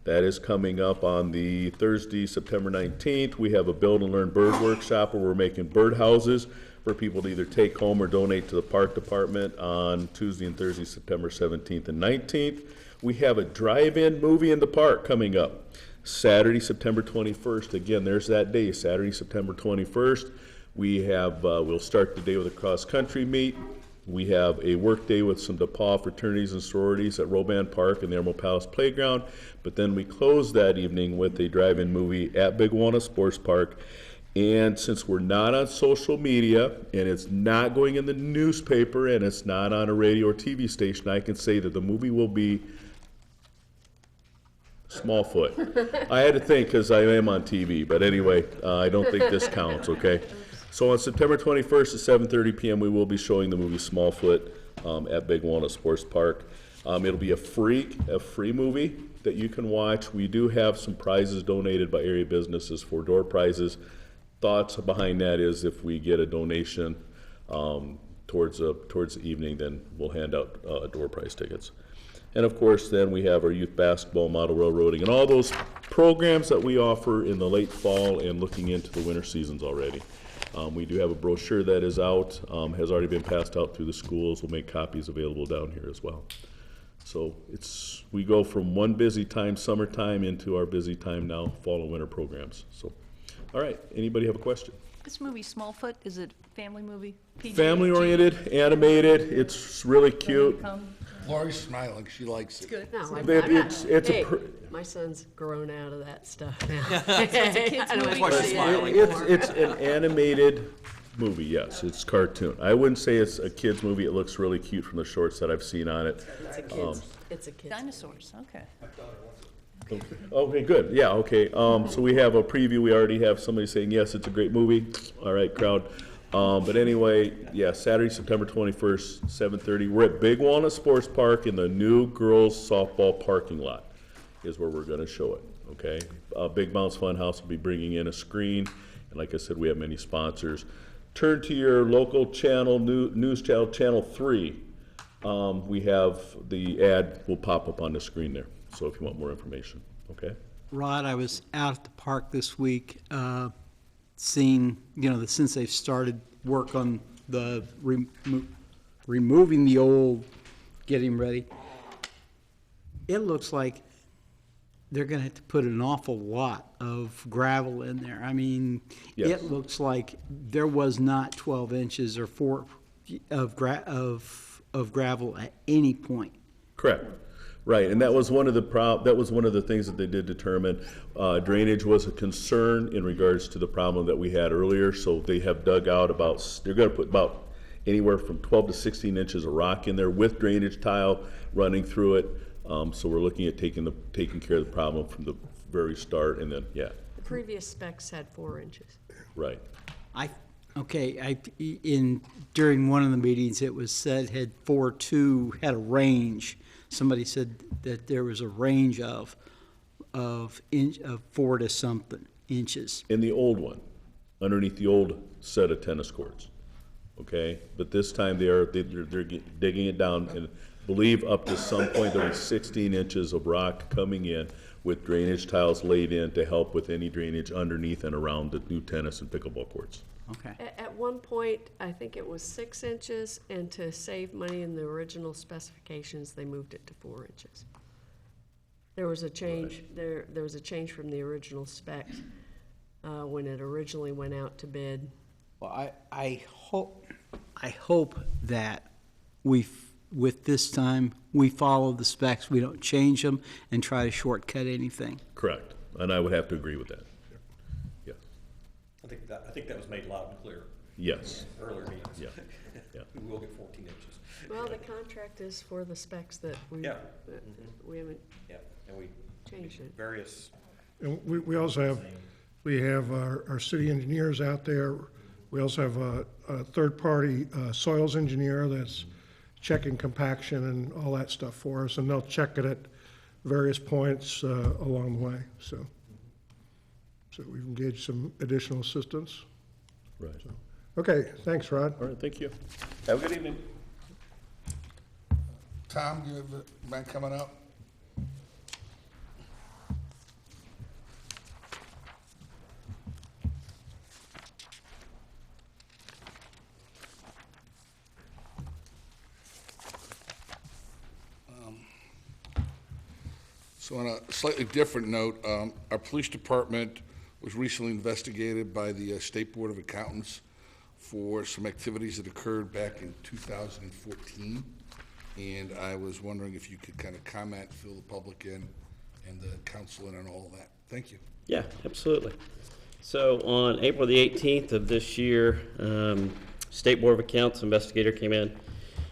That is coming up on the Thursday, September 19th. We have a Build and Learn Bird Workshop where we're making bird houses for people to either take home or donate to the park department on Tuesday and Thursday, September 17th and 19th. We have a drive-in movie in the park coming up Saturday, September 21st. Again, there's that day, Saturday, September 21st. We have, we'll start the day with a cross-country meet. We have a work day with some DePaul fraternities and sororities at Roban Park and the Emerald Palace Playground. But then we close that evening with a drive-in movie at Big Walnut Sports Park. And since we're not on social media, and it's not going in the newspaper, and it's not on a radio or TV station, I can say that the movie will be Smallfoot. I had to think because I am on TV, but anyway, I don't think this counts, okay? So on September 21st at 7:30 p.m., we will be showing the movie Smallfoot at Big Walnut Sports Park. It'll be a free movie that you can watch. We do have some prizes donated by area businesses for door prizes. Thoughts behind that is if we get a donation towards the evening, then we'll hand out door prize tickets. And of course, then we have our youth basketball, model railroading, and all those programs that we offer in the late fall and looking into the winter seasons already. We do have a brochure that is out, has already been passed out through the schools. We'll make copies available down here as well. So we go from one busy time, summertime, into our busy time now, fall and winter programs. So, all right, anybody have a question? This movie, Smallfoot, is it a family movie? PG? Family-oriented, animated, it's really cute. Lori's smiling, she likes it. Good. No, I'm Babe, not. it's a Hey, pr- my son's grown out of that stuff now. It's a kid's I don't movie. wanna Why see she's it smiling. anymore. It's an animated movie, yes, it's cartoon. I wouldn't say it's a kid's movie, it looks really cute from the shorts that I've seen on it. It's a kid's. Dinosaurs, okay. Okay, good, yeah, okay, so we have a preview, we already have somebody saying, yes, it's a great movie, all right, crowd. But anyway, yeah, Saturday, September 21st, 7:30, we're at Big Walnut Sports Park in the new girls softball parking lot is where we're gonna show it, okay? Big Bounce Funhouse will be bringing in a screen, and like I said, we have many sponsors. Turn to your local channel, news channel, Channel 3. We have the ad will pop up on the screen there, so if you want more information, okay? Rod, I was out at the park this week, seeing, since they've started work on the removing the old, getting ready, it looks like they're gonna have to put an awful lot of gravel in there. I mean, Yes. it looks like there was not 12 inches or 4 of gravel at any point. Correct. Right, and that was one of the things that they did determine. Drainage was a concern in regards to the problem that we had earlier, so they have dug out they're gonna put about anywhere from 12 to 16 inches of rock in there with drainage tile running through it. So we're looking at taking care of the problem from the very start, and then, yeah, The previous specs had 4 inches. right. During one of the meetings, it was said had 4.2 had a range. Somebody said that there was a range of 4 to something inches. In the old one, underneath the old set of tennis courts, okay? But this time they're digging it down, and believe up to some point there was 16 inches of rock coming in with drainage tiles laid in to help with any drainage underneath and around the new tennis and pickleball courts. Okay. At one point, I think it was 6 inches, and to save money in the original specifications, they moved it to 4 inches. There was a change, there was a change from the original specs, when it originally went out to bid. Well, I hope that with this time, we follow the specs, we don't change them and try to shortcut anything. Correct, and I would have to agree with that. Yes. I think that was made loud and clear. Yes. Earlier meetings. Yeah. Yeah. We will get 14 inches. Well, the contract is for the specs that we haven't Yeah, and we changed it. various. And we also have our city engineers out there. We also have a third-party soils engineer that's checking compaction and all that stuff for us, and they'll check it at various points along the way, so we've engaged some additional assistance. Right. So, okay, thanks, Rod. All right, thank you. Have a good evening. Tom, you have a event coming up? So on a slightly different note, our police department was recently investigated by the State Board of Accountants for some activities that occurred back in 2014. And I was wondering if you could kind of comment, fill the public in, and the council in on all of that. Thank you. Yeah, absolutely. So on April the 18th of this year, State Board of Accounts investigator came in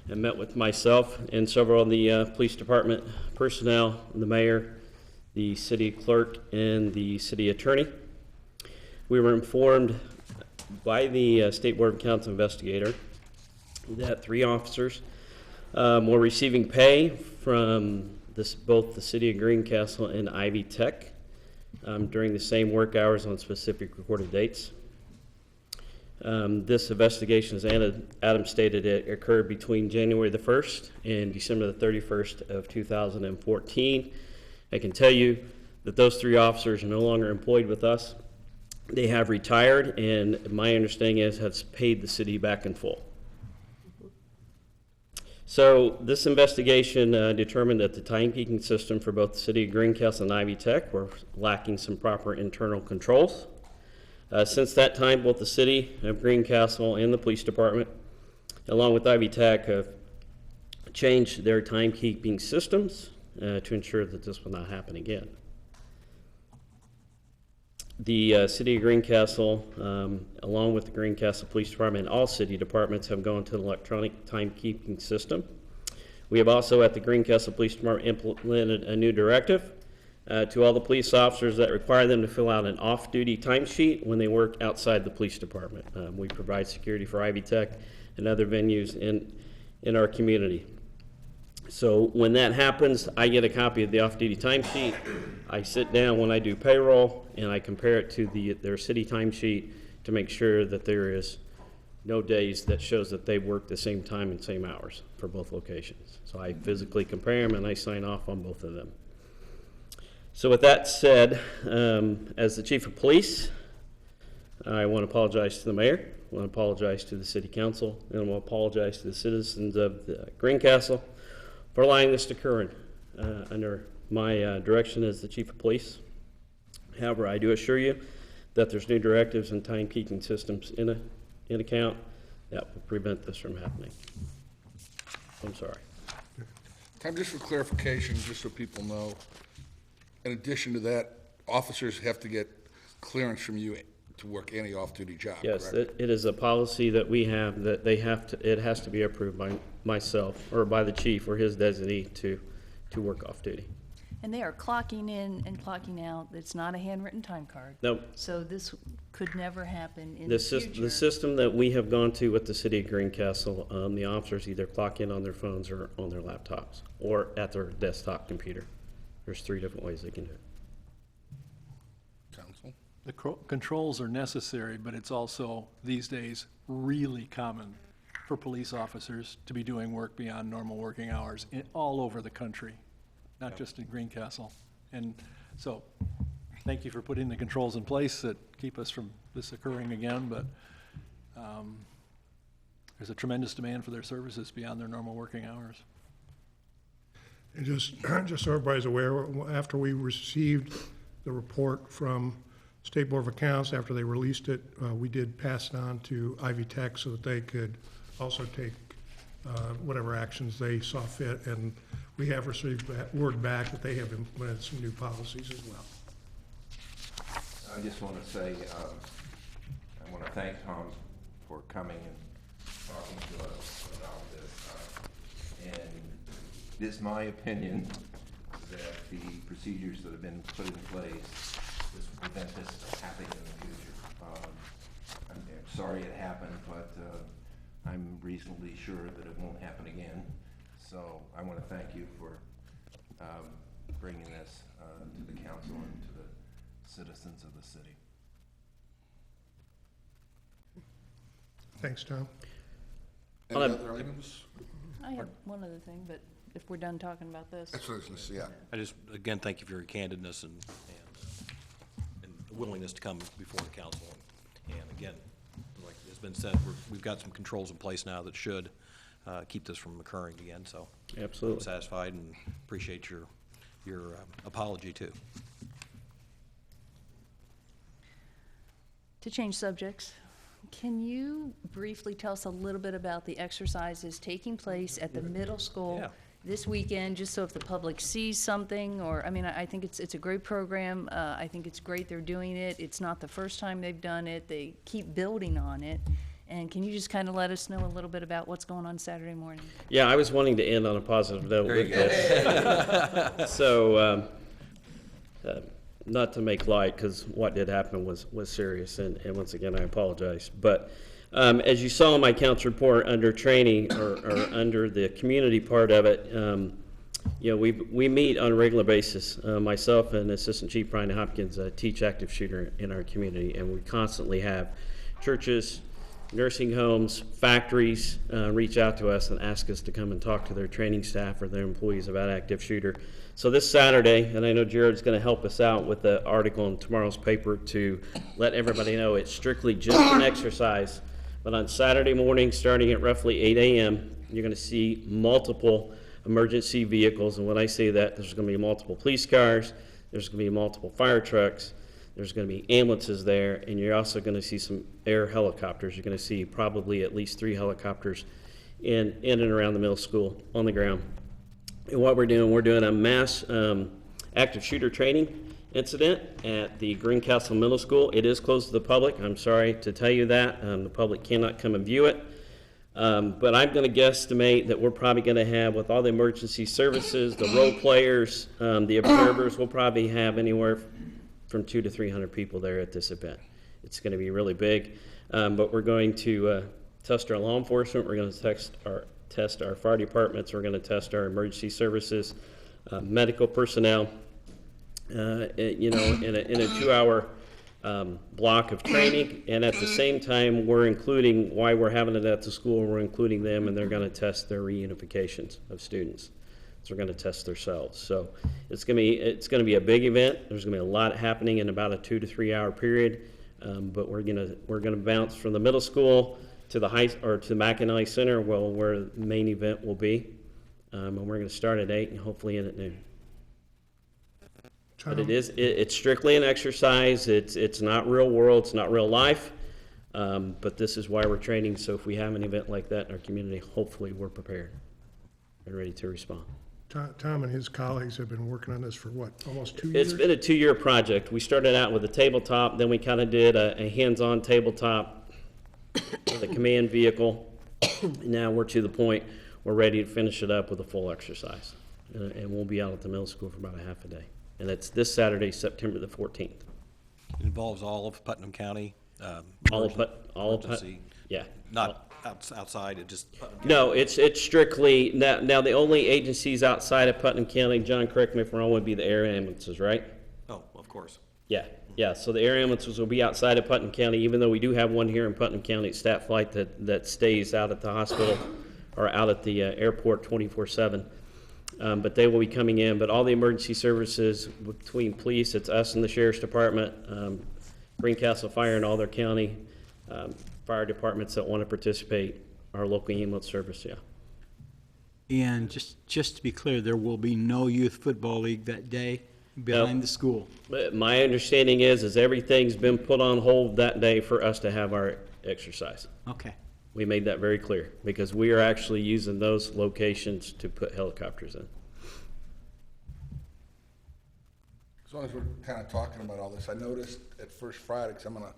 and met with myself and several of the police department personnel, the mayor, the city clerk, and the city attorney. We were informed by the State Board of Accounts investigator that 3 officers were receiving pay from both the city of Greencastle and Ivy Tech during the same work hours on specific recorded dates. This investigation, as Adam stated, it occurred between January the 1st and December the 31st of 2014. I can tell you that those 3 officers are no longer employed with us. They have retired, and my understanding is has paid the city back in full. So this investigation determined that the timekeeping system for both the city of Greencastle and Ivy Tech were lacking some proper internal controls. Since that time, both the city of Greencastle and the police department, along with Ivy Tech, have changed their timekeeping systems to ensure that this will not happen again. The city of Greencastle, along with the Greencastle Police Department and all city departments, have gone to an electronic timekeeping system. We have also, at the Greencastle Police Department, implemented a new directive to all the police officers that require them to fill out an off-duty timesheet when they work outside the police department. We provide security for Ivy Tech and other venues in our community. So when that happens, I get a copy of the off-duty timesheet. I sit down when I do payroll and I compare it to their city timesheet to make sure that there is no days that shows that they work the same time and same hours for both locations. So I physically compare them and I sign off on both of them. So with that said, as the chief of police, I want to apologize to the mayor, I want to apologize to the city council, and I want to apologize to the citizens of Greencastle for allowing this to occur under my direction as the chief of police. However, I do assure you that there's new directives and timekeeping systems in account that will prevent this from happening. I'm sorry. Tom, just for clarification, just so people know, in addition to that, officers have to get clearance from you to work any off-duty job, Yes, correct? it is a policy that we have that they have to, it has to be approved by myself or by the chief or his designee to work off-duty. And they are clocking in and clocking out. It's not a handwritten time card. Nope. So this could never happen in the future. The system that we have gone to with the city of Greencastle, the officers either clock in on their phones or on their laptops or at their desktop computer. There's 3 different ways they can do it. Council? The controls are necessary, but it's also, these days, really common for police officers to be doing work beyond normal working hours all over the country, not just in Greencastle. And so, thank you for putting the controls in place that keep us from this occurring again, but there's a tremendous demand for their services beyond their normal working hours. And just so everybody's aware, after we received the report from State Board of Accounts, after they released it, we did pass it on to Ivy Tech so that they could also take whatever actions they saw fit. And we have received that word back that they have implemented some new policies as well. I just want to say, I want to thank Tom for coming and talking to us about this. And it is my opinion that the procedures that have been put in place, this will prevent this happening in the future. I'm sorry it happened, but I'm reasonably sure that it won't happen again. So I want to thank you for bringing this to the council and to the citizens of the city. Thanks, Tom. Any other items? I have one other thing, but if we're done talking about this. That's what I was going to say, yeah. I just, again, thank you for your candidness and willingness to come before the council. And again, like it's been said, we've got some controls in place now that should keep this from occurring again, so. Absolutely. I'm satisfied and appreciate your apology too. To change subjects, can you briefly tell us a little bit about the exercises taking place at the middle school Yeah. this weekend, just so if the public sees something, or, I mean, I think it's a great program. I think it's great they're doing it. It's not the first time they've done it. They keep building on it. And can you just kind of let us know a little bit about what's going on Saturday morning? Yeah, I was wanting to end on a positive note There you with this. So, not to make light, because what did happen was serious, and once again, I apologize. But as you saw in my council report, under training, or under the community part of it, you know, we meet on a regular basis. Myself and Assistant Chief Brian Hopkins teach active shooter in our community, and we constantly have churches, nursing homes, factories reach out to us and ask us to come and talk to their training staff or their employees about active shooter. So this Saturday, and I know Jared's going to help us out with the article in tomorrow's paper to let everybody know it's strictly just an exercise. But on Saturday morning, starting at roughly 8 a.m., you're going to see multiple emergency vehicles. And when I say that, there's going to be multiple police cars, there's going to be multiple fire trucks, there's going to be ambulances there, and you're also going to see some air helicopters. You're going to see probably at least 3 helicopters in and around the middle school on the ground. And what we're doing a mass active shooter training incident at the Greencastle Middle School. It is closed to the public. I'm sorry to tell you that. The public cannot come and view it. But I'm going to guesstimate that we're probably going to have, with all the emergency services, the role players, the observers, we'll probably have anywhere from 200 to 300 people there at this event. It's going to be really big, but we're going to test our law enforcement. We're going to test our fire departments. We're going to test our emergency services, medical personnel. You know, in a 2-hour block of training, and at the same time, we're including, why we're having it at the school, we're including them, and they're going to test their reunifications of students. So we're going to test themselves. So it's going to be a big event. There's going to be a lot happening in about a 2 to 3 hour period. But we're going to bounce from the middle school to the to McInally Center, where the main event will be. And we're going to start at 8 and hopefully end at noon. But it's strictly an exercise. It's not real world. It's not real life. But this is why we're training. So if we have an event like that in our community, hopefully we're prepared and ready to respond. Tom and his colleagues have been working on this for what, almost 2 years? It's been a 2-year project. We started out with a tabletop, then we kind of did a hands-on tabletop with a command vehicle. Now we're to the point we're ready to finish it up with a full exercise. And we'll be out at the middle school for about a half a day. And it's this Saturday, September the 14th. It involves all of Putnam County. All of yeah. Not outside, it just. No, it's strictly, now the only agencies outside of Putnam County, John, correct me if I'm wrong, would be the air ambulances, right? Oh, of course. Yeah, so the air ambulances will be outside of Putnam County, even though we do have one here in Putnam County at Stat Flight that stays out at the hospital or out at the airport 24/7. But they will be coming in, but all the emergency services between police, it's us and the Sheriff's Department, Greencastle Fire and all their county fire departments that want to participate, our local ambulance service, yeah. And just to be clear, there will be no youth football league that day behind the school. But my understanding is everything's been put on hold that day for us to have our exercise. Okay. We made that very clear, because we are actually using those locations to put helicopters in. As long as we're kind of talking about all this, I noticed at First Friday, because I'm going to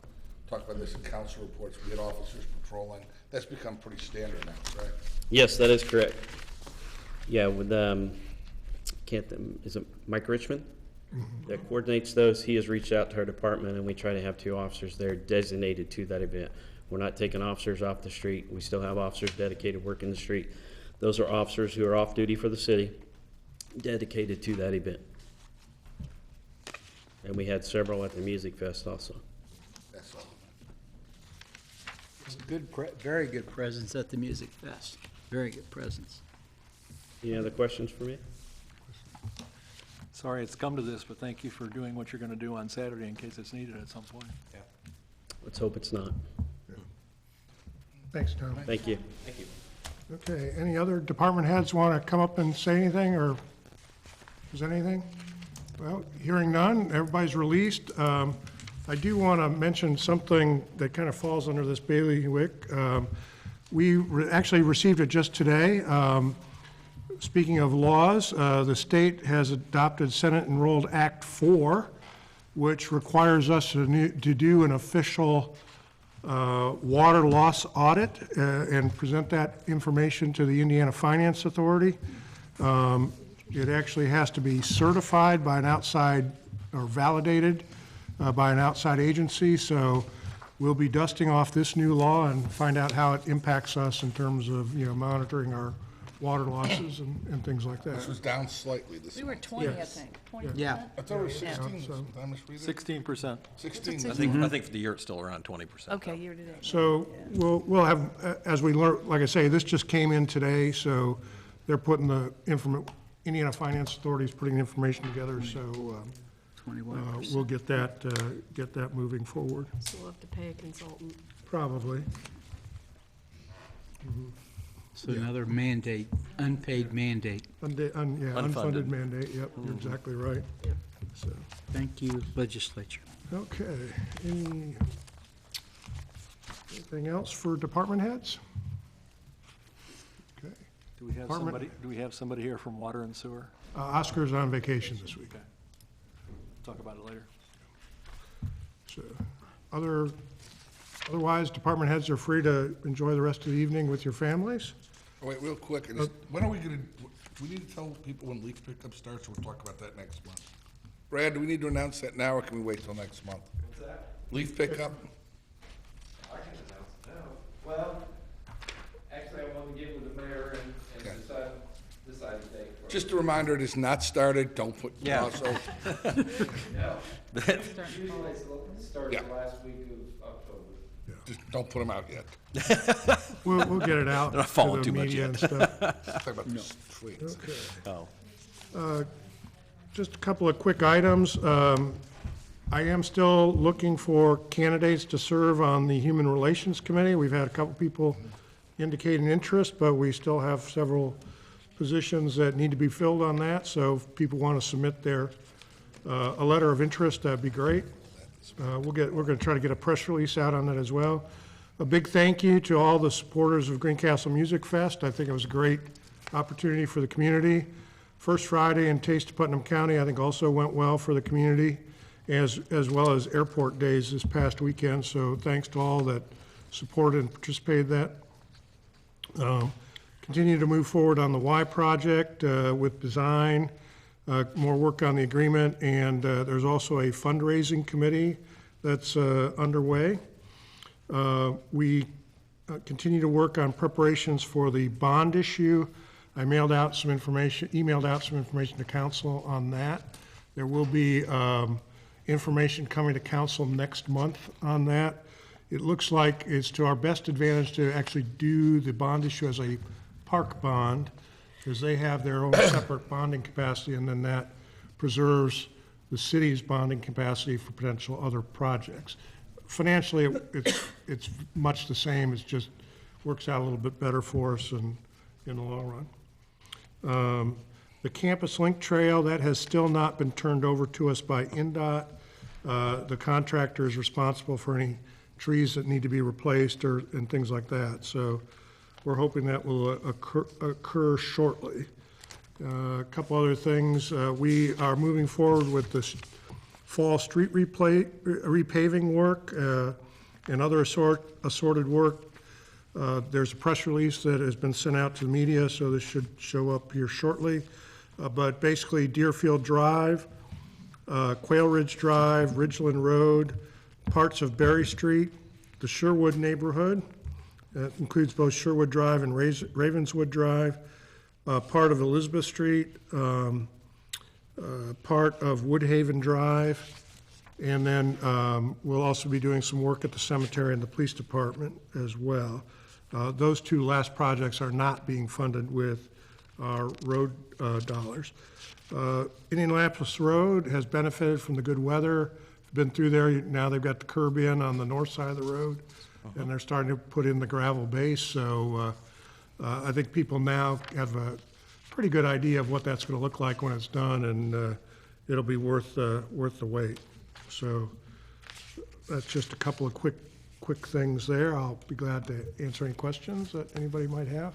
talk about this in council reports, we had officers patrolling. That's become pretty standard now, right? Yes, that is correct. Yeah, with, is it Mike Richmond? That coordinates those. He has reached out to our department, and we try to have 2 officers there designated to that event. We're not taking officers off the street. We still have officers dedicated working the street. Those are officers who are off duty for the city, dedicated to that event. And we had several at the Music Fest also. That's all. It's a very good presence at the Music Fest. Very good presence. Any other questions for me? Sorry it's come to this, but thank you for doing what you're going to do on Saturday in case it's needed at some point. Yeah. Let's hope it's not. Thanks, Tom. Thank you. Thank you. Okay, any other department heads want to come up and say anything, or Is there anything? Well, hearing none, everybody's released. I do want to mention something that kind of falls under this bailiwick. We actually received it just today. Speaking of laws, the state has adopted Senate Enrolled Act 4, which requires us to do an official water loss audit and present that information to the Indiana Finance Authority. It actually has to be certified by an outside, or validated by an outside agency, so we'll be dusting off this new law and find out how it impacts us in terms of, monitoring our water losses and things like that. This was down slightly this We were month. 20, I Yes. think, 20%. Yeah. I thought it was Yeah. 16. So- Did I misread it? 16%. 16. I think for the year, it's still around 20%. Okay, year to date. So we'll have, as we learn, like I say, this just came in today, so they're putting the Indiana Finance Authority is putting the information together, so 21%. we'll get that moving forward, So we'll have to pay a consultant. probably. So another mandate, unpaid mandate. Yeah, unfunded Unfunded. mandate, yep, you're exactly right. So, Thank you, legislature. okay, anything else for department heads? Okay, Do we have Department- somebody here from Water and Sewer? Oscar's on vacation this week. Okay. Talk about it later. So, otherwise, department heads are free to enjoy the rest of the evening with your families. Oh, wait, real quick, and when are we gonna, do we need to tell people when leaf pickup starts, or we'll talk about that next month? Brad, do we need to announce that now, or can we wait till next month? What's that? Leaf pickup? I can announce it now. Well, actually, I want to get with the mayor and Okay. decide the date. for it. Just a reminder, it is not started, don't put, Yeah. also, No. Usually it starts Yeah. the last week of October. just don't put them out yet. We'll get it out They're not to falling the too much media yet. and stuff. Talk about this tweets. Okay. Oh. Just a couple of quick items. I am still looking for candidates to serve on the Human Relations Committee. We've had a couple people indicate an interest, but we still have several positions that need to be filled on that. So if people want to submit a letter of interest, that'd be great. We're going to try to get a press release out on that as well. A big thank you to all the supporters of Greencastle Music Fest. I think it was a great opportunity for the community. First Friday in Taste of Putnam County, I think also went well for the community, as well as Airport Days this past weekend. So thanks to all that supported and participated in that. Continue to move forward on the Y project with design, more work on the agreement, and there's also a fundraising committee that's underway. We continue to work on preparations for the bond issue. I emailed out some information to council on that. There will be information coming to council next month on that. It looks like it's to our best advantage to actually do the bond issue as a park bond, because they have their own separate bonding capacity, and then that preserves the city's bonding capacity for potential other projects. Financially, it's much the same, it just works out a little bit better for us in the long run. The Campus Link Trail, that has still not been turned over to us by NDOT. The contractor is responsible for any trees that need to be replaced and things like that. So we're hoping that will occur shortly. A couple other things. We are moving forward with this fall street repaving work and other assorted work. There's a press release that has been sent out to the media, so this should show up here shortly. But basically, Deerfield Drive, Quail Ridge Drive, Ridgeland Road, parts of Berry Street, the Sherwood neighborhood. That includes both Sherwood Drive and Ravenswood Drive, part of Elizabeth Street, part of Woodhaven Drive, and then we'll also be doing some work at the cemetery and the police department as well. Those two last projects are not being funded with our road dollars. Indianapolis Road has benefited from the good weather. Been through there, now they've got the curb in on the north side of the road, and they're starting to put in the gravel base, so I think people now have a pretty good idea of what that's going to look like when it's done, and it'll be worth the wait. So that's just a couple of quick things there. I'll be glad to answer any questions that anybody might have.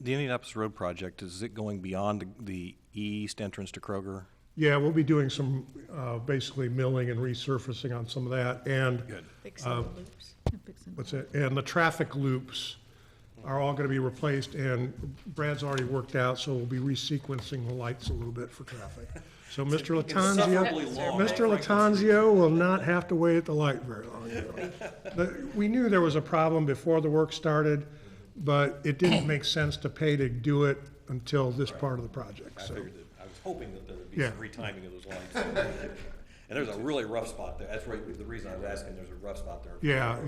The Indianapolis Road project, is it going beyond the east entrance to Kroger? Yeah, we'll be doing some, basically milling and resurfacing on some of that, and. Fixing the loops. What's it, and the traffic loops are all gonna be replaced, and Brad's already worked out, so we'll be resequencing the lights a little bit for traffic. So Mr. Latanzio will not have to wait at the light very long. We knew there was a problem before the work started, but it didn't make sense to pay to do it until this part of the project, so. I was hoping that there would be Yeah. some retiming of those lights. And there's a really rough spot there. That's right, the reason I was asking, there's a rough spot there. Yeah,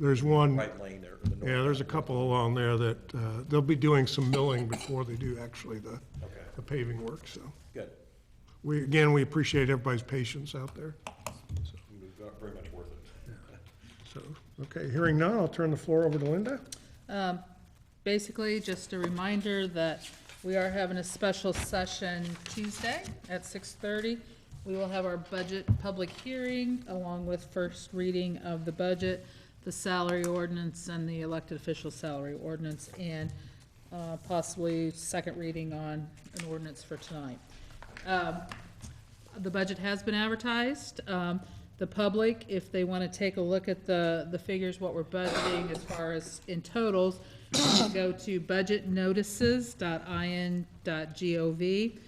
there's one. Right lane there. in the north. Yeah, there's a couple along there that, they'll be doing some milling before they do actually the paving work, so. Good. We appreciate everybody's patience out there. Very much worth it. So, okay, hearing none, I'll turn the floor over to Linda. Basically, just a reminder that we are having a special session Tuesday at 6:30. We will have our budget public hearing along with first reading of the budget, the salary ordinance and the elected official salary ordinance, and possibly second reading on an ordinance for tonight. The budget has been advertised. The public, if they want to take a look at the figures, what we're budgeting as far as in totals, go to budgetnotices.in.gov,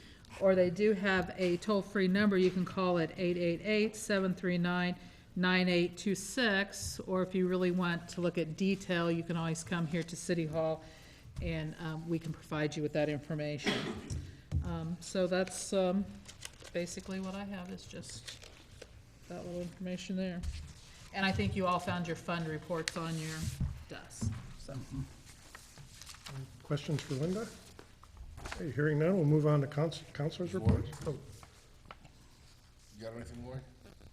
or they do have a toll-free number. You can call it 888-739-9826, or if you really want to look at detail, you can always come here to City Hall, and we can provide you with that information. So that's basically what I have, is just that little information there. And I think you all found your fund reports on your desk, so. Questions for Linda? Okay, hearing none, we'll move on to councilors' reports. Oh, You got anything more?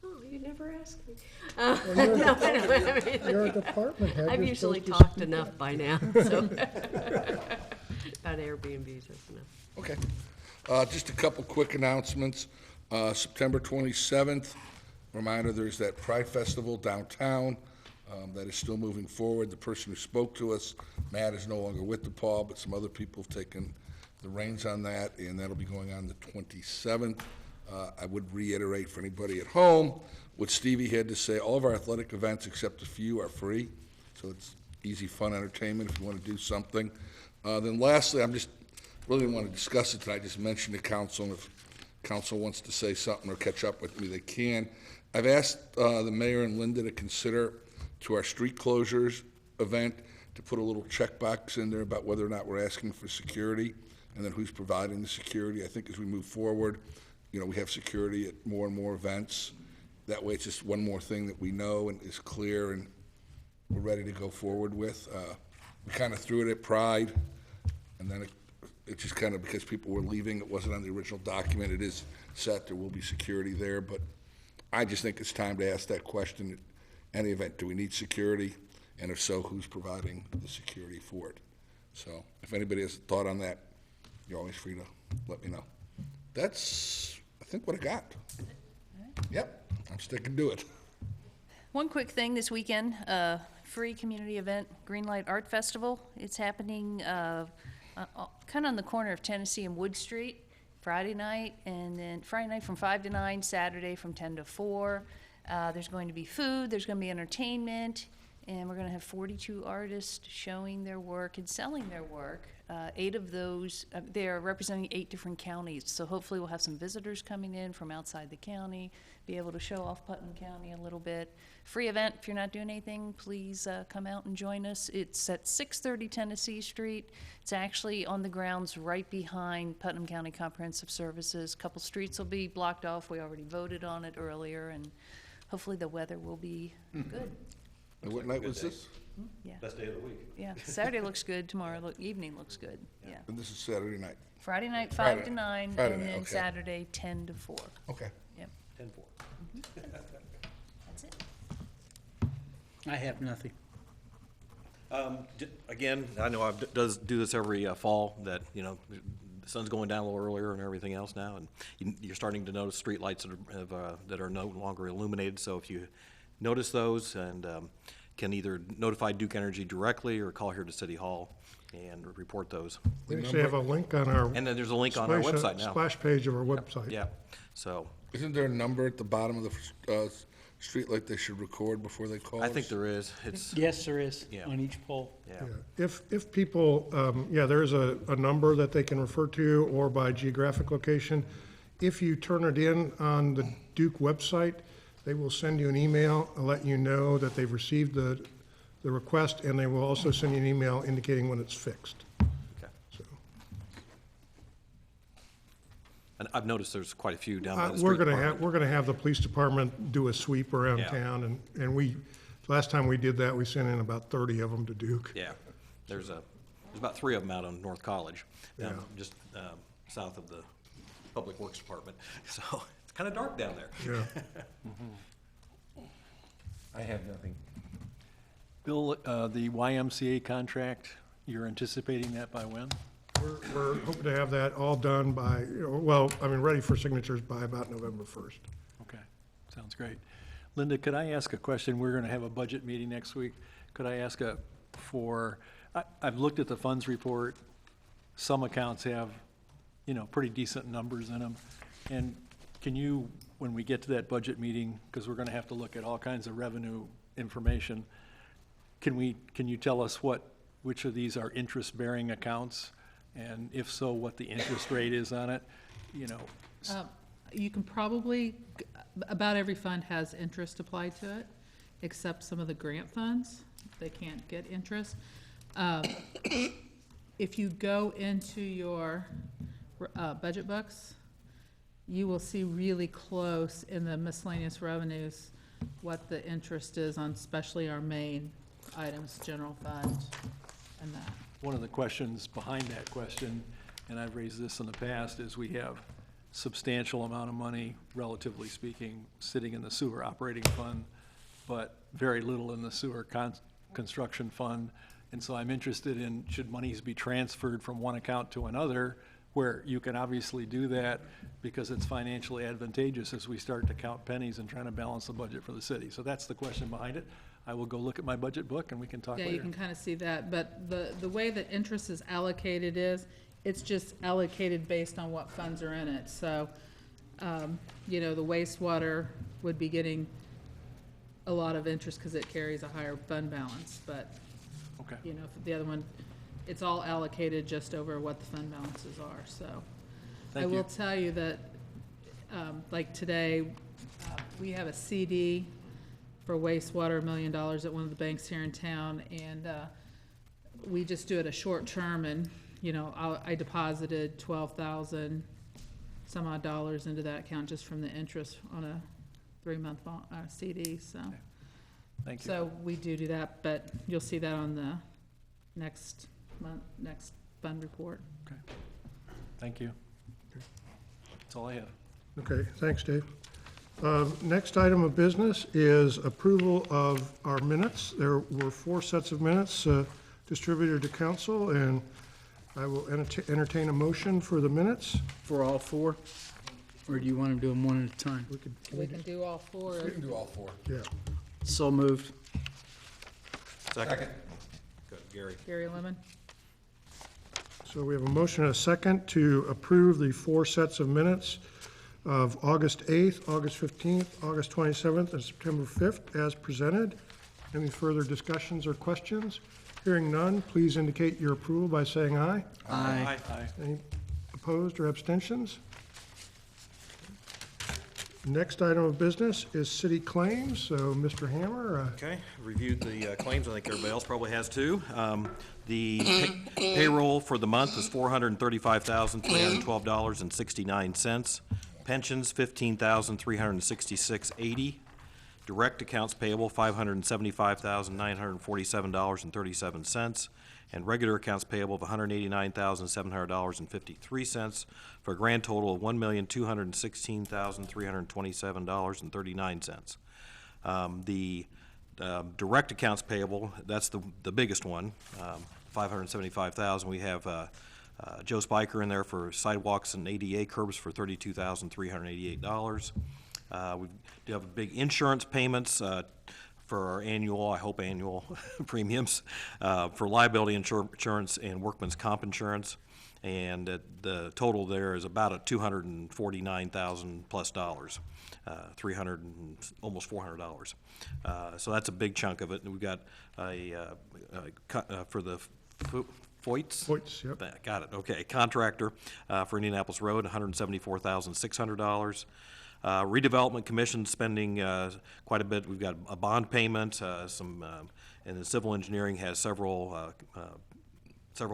Oh, you never ask me. Well, you're No, I know, I mean, You're a department head. I've You're usually supposed to talked speak enough up. by now, so. About Airbnbs, that's enough. Okay. Just a couple quick announcements. September 27th, reminder, there's that Pride Festival downtown that is still moving forward. The person who spoke to us, Matt, is no longer with DePaul, but some other people have taken the reins on that, and that'll be going on the 27th. I would reiterate for anybody at home what Stevie had to say. All of our athletic events, except a few, are free, so it's easy, fun entertainment if you want to do something. Then lastly, I'm just really didn't want to discuss it tonight. I just mentioned to council, and if council wants to say something or catch up with me, they can. I've asked the mayor and Linda to consider to our street closures event to put a little checkbox in there about whether or not we're asking for security and then who's providing the security. I think as we move forward, we have security at more and more events. That way it's just one more thing that we know and is clear and we're ready to go forward with. We kind of threw it at Pride, and then it just kind of, because people were leaving, it wasn't on the original document. It is set, there will be security there, but I just think it's time to ask that question at any event. Do we need security? And if so, who's providing the security for it? So if anybody has a thought on that, you're always free to let me know. That's, I think, what I got. Yep, I'm sticking to it. One quick thing this weekend, free community event, Greenlight Art Festival. It's happening kind of on the corner of Tennessee and Wood Street, Friday night, and then Friday night from 5 to 9, Saturday from 10 to 4. There's going to be food, there's going to be entertainment, and we're going to have 42 artists showing their work and selling their work. 8 of those, they are representing 8 different counties, so hopefully we'll have some visitors coming in from outside the county, be able to show off Putnam County a little bit. Free event. If you're not doing anything, please come out and join us. It's at 630 Tennessee Street. It's actually on the grounds right behind Putnam County Comprehensive Services. A couple streets will be blocked off. We already voted on it earlier, and hopefully the weather will be good. And what night was this? Yeah. Best day of the week. Yeah, Saturday looks good, tomorrow evening looks good, yeah. And this is Saturday night. Friday night, 5 Friday. to 9, Friday and night, then okay. Saturday, 10 to 4. Okay. Yep. 10-4. That's it. I have nothing. Again, I know I do this every fall, that you know, the sun's going down a little earlier and everything else now, and you're starting to notice streetlights that are no longer illuminated. So if you notice those, and can either notify Duke Energy directly or call here to City Hall and report those. We actually have a link on our. And then there's a link on our website now. Splash page of our website. Yeah, so. Isn't there a number at the bottom of the streetlight they should record before they call I us? think there is. It's, Yes, there is, Yeah. on each pole. yeah. If people, there's a number that they can refer to or by geographic location. If you turn it in on the Duke website, they will send you an email and let you know that they've received the request, and they will also send you an email indicating when it's fixed. Okay. So, And I've noticed there's quite a few down by the street. we're gonna department. have the police department do a sweep around Yeah. town, and last time we did that, we sent in about 30 of them to Duke. Yeah, there's about 3 of them out on North College, down Yeah. just south of the Public Works Department. So it's kind of dark down there. Yeah. I have nothing. Bill, the YMCA contract, you're anticipating that by when? We're hoping to have that all done by, ready for signatures by about November 1st. Okay, sounds great. Linda, could I ask a question? We're going to have a budget meeting next week. Could I ask I've looked at the funds report. Some accounts have, pretty decent numbers in them. And can you, when we get to that budget meeting, because we're going to have to look at all kinds of revenue information, can you tell us which of these are interest-bearing accounts? And if so, what the interest rate is on it? You can probably, about every fund has interest applied to it, except some of the grant funds. They can't get interest. If you go into your budget books, you will see really close in the miscellaneous revenues what the interest is on especially our main items, general fund and that. One of the questions behind that question, and I've raised this in the past, is we have substantial amount of money, relatively speaking, sitting in the sewer operating fund, but very little in the sewer construction fund. And so I'm interested in, should monies be transferred from one account to another, where you can obviously do that because it's financially advantageous as we start to count pennies and trying to balance the budget for the city. So that's the question behind it. I will go look at my budget book and we can talk later. Yeah, you can kind of see that, but the way that interest is allocated it's just allocated based on what funds are in it. So, the wastewater would be getting a lot of interest because it carries a higher fund balance, but, Okay. for the other one, it's all allocated just over what the fund balances are, so. I Thank will you. tell you that, like today, we have a CD for wastewater, $1 million at one of the banks here in town, and we just do it a short term, and, I deposited 12,000 some odd dollars into that account just from the interest on a 3-month CD, so. Thank you. So we do that, but you'll see that on the next fund report. Okay. Thank you. That's all I have. Okay, thanks, Dave. Next item of business is approval of our minutes. There were 4 sets of minutes distributed to council, and I will entertain a motion for the minutes. For all 4? Or do you want to do them one at a time? We can do all 4. We can do all 4. Yeah. So moved. Second. Good, Gary. Gary Lemon? So we have a motion and a second to approve the 4 sets of minutes of August 8th, August 15th, August 27th, and September 5th as presented. Any further discussions or questions? Hearing none, please indicate your approval by saying aye. Aye. Aye. Any opposed or abstentions? Next item of business is city claims, so Mr. Hammer. Okay, reviewed the claims, I think everybody else probably has too. The payroll for the month is $435,312.69. Pensions, $15,366.80. Direct accounts payable, $575,947.37. And regular accounts payable of $189,700.53, for a grand total of $1,216,327.39. The direct accounts payable, that's the biggest one, $575,000. We have Joe Spiker in there for sidewalks and ADA curbs for $32,388. We do have big insurance payments for our annual, I hope annual premiums, for liability insurance and workman's comp insurance. And the total there is about $249,000 plus dollars, almost $400. So that's a big chunk of it. And we've got for the Foyts? Foyts, yep. Got it, okay. Contractor for Indianapolis Road, $174,600. Redevelopment Commission spending quite a bit. We've got a bond payment, and the civil engineering has several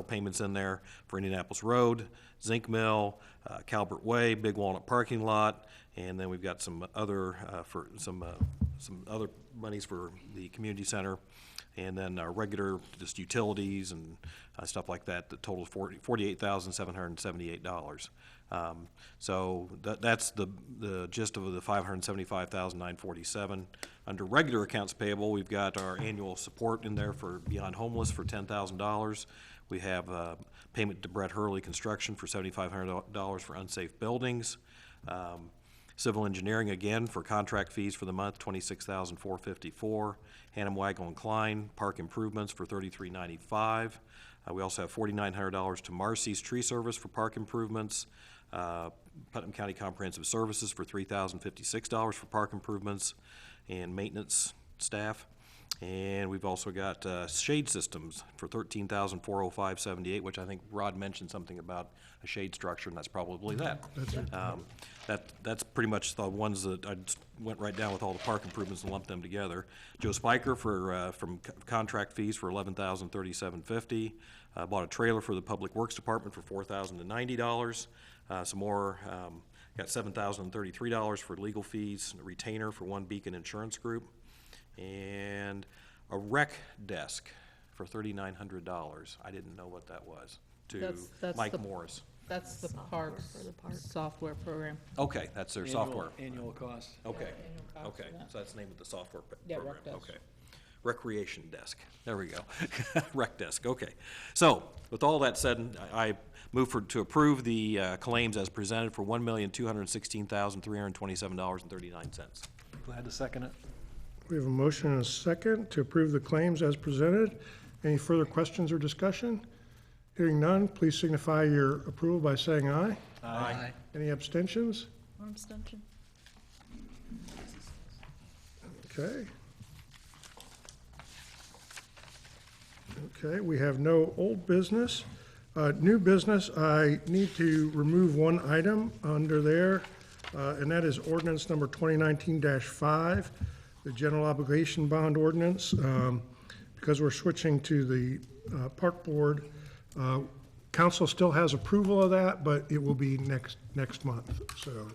payments in there for Indianapolis Road, Zinc Mill, Calvert Way, Big Walnut Parking Lot, and then we've got some other some other monies for the community center, and then regular just utilities and stuff like that. That totals $48,778. So that's the gist of the $575,947. Under regular accounts payable, we've got our annual support in there for Beyond Homeless for $10,000. We have payment to Brett Hurley Construction for $7,500 for unsafe buildings. Civil engineering, again, for contract fees for the month, $26,454. Hannum Wagle and Klein, park improvements for $33.95. We also have $4,900 to Marcy's Tree Service for park improvements. Putnam County Comprehensive Services for $3,056 for park improvements and maintenance staff. And we've also got shade systems for $13,405.78, which I think Rod mentioned something about a shade structure, and that's probably that. That's it. That's pretty much the ones that I just went right down with all the park improvements and lumped them together. Joe Spiker for from contract fees for $11,037.50. Bought a trailer for the Public Works Department for $4,090. Some more. Got $7,033 for legal fees, a retainer for One Beacon Insurance Group, and a rec desk for $3,900. I didn't know what that was, to That's Mike the- Morris. That's the parks software program. Okay, that's their software. Annual cost. Okay, cost okay, for that. so that's the name of the software Yeah, program. rec desk. Okay. Recreation desk, there we go. Rec desk, okay. So, with all that said, I move to approve the claims as presented for $1,216,327.39. Glad to second it. We have a motion and a second to approve the claims as presented. Any further questions or discussion? Hearing none, please signify your approval by saying aye. Aye. Any abstentions? One abstention. Okay. Okay, we have no old business. New business, I need to remove one item under there, and that is ordinance number 2019-5, the general obligation bond ordinance. Because we're switching to the park board, council still has approval of that, but it will be next month, so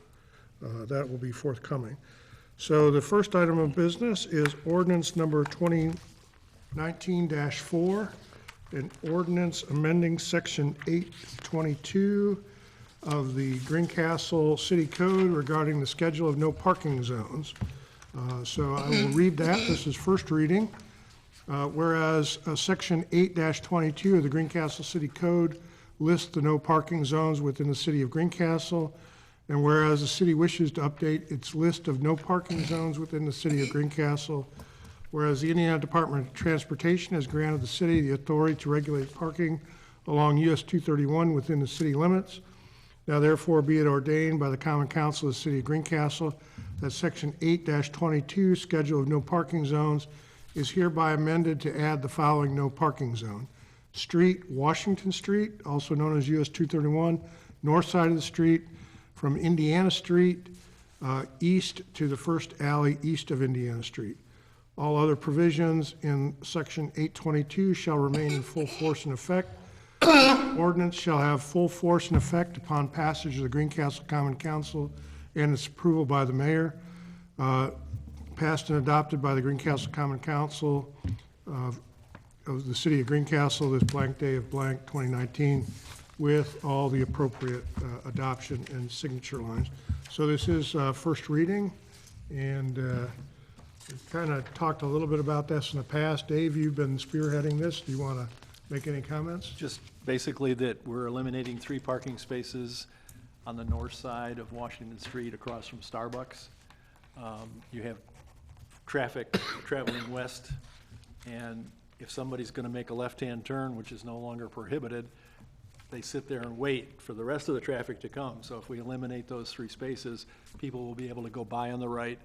that will be forthcoming. So the first item of business is ordinance number 2019-4, an ordinance amending section 822 of the Greencastle City Code regarding the schedule of no parking zones. So I will read that. This is first reading. Whereas section 8-22 of the Greencastle City Code lists the no parking zones within the city of Greencastle, and whereas the city wishes to update its list of no parking zones within the city of Greencastle, whereas the Indiana Department of Transportation has granted the city the authority to regulate parking along US 231 within the city limits. Now therefore be it ordained by the Common Council of the City of Greencastle that section 8-22, schedule of no parking zones, is hereby amended to add the following no parking zone. Street, Washington Street, also known as US 231, north side of the street, from Indiana Street east to the first alley east of Indiana Street. All other provisions in section 822 shall remain in full force and effect. Ordinance shall have full force and effect upon passage of the Greencastle Common Council and its approval by the mayor. Passed and adopted by the Greencastle Common Council of the city of Greencastle this blank day of blank 2019 with all the appropriate adoption and signature lines. So this is first reading, and we've kind of talked a little bit about this in the past. Dave, you've been spearheading this. Do you want to make any comments? Just basically that we're eliminating 3 parking spaces on the north side of Washington Street across from Starbucks. You have traffic traveling west, and if somebody's gonna make a left-hand turn, which is no longer prohibited, they sit there and wait for the rest of the traffic to come. So if we eliminate those 3 spaces, people will be able to go by on the right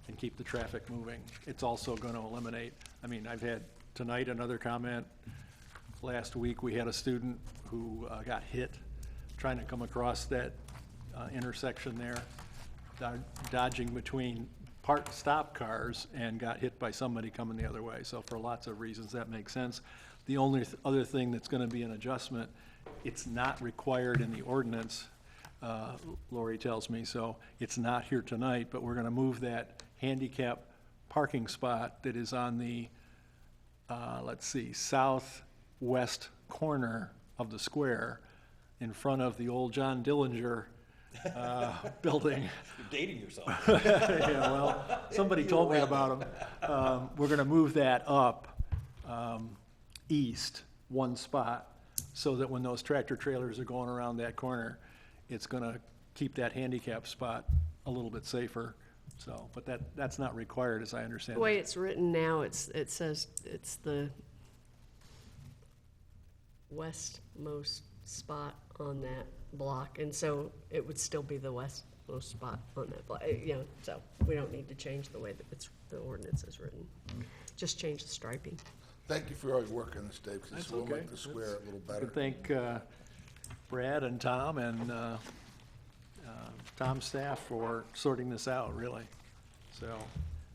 and keep the traffic moving. It's also gonna eliminate, I mean, I've had tonight another comment. Last week, we had a student who got hit trying to come across that intersection there, dodging between stop cars, and got hit by somebody coming the other way. So for lots of reasons, that makes sense. The only other thing that's gonna be an adjustment, it's not required in the ordinance, Lori tells me, so it's not here tonight, but we're gonna move that handicap parking spot that is on the, let's see, southwest corner of the square in front of the old John Dillinger building. You're dating yourself. Yeah, well, somebody told me about them. We're gonna move that up east 1 spot, so that when those tractor trailers are going around that corner, it's gonna keep that handicap spot a little bit safer. So, but that's not required, as I understand The way it. it's written now, it says it's the westmost spot on that block, and so it would still be the westmost spot on that block, so we don't need to change the way that the ordinance is written. Just change the striping. Thank you for all your work on this, Dave, because That's this will okay. make the square a little I better. thank Brad and Tom and Tom's staff for sorting this out, really. So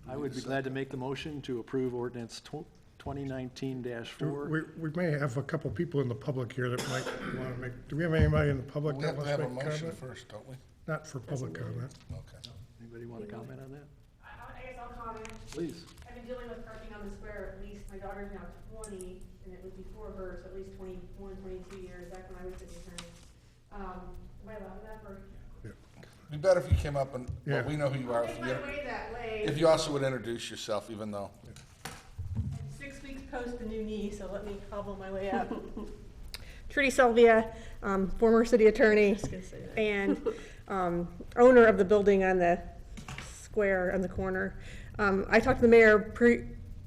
I would be glad to make the motion to approve ordinance 2019-4. We may have a couple people in the public here that might want to make, do we have anybody in the public We that have to wants have to a make a motion comment? first, don't we? Not for public comment. Okay. Anybody want to comment on that? I guess I'll comment. Please. I've been dealing with parking on the square at least, my daughter's now 20, and it was before her, so at least 21, 22 years, back when I was city attorney. Am I allowed that, or? Be better if you came up and, well, Yeah. we know who you are. I'll make my way that way. If you also would introduce yourself, even though. 6 weeks post the new knee, so let me hobble my way up. Trudy Sylvia, former city attorney and owner of the building on the square on the corner. I talked to the mayor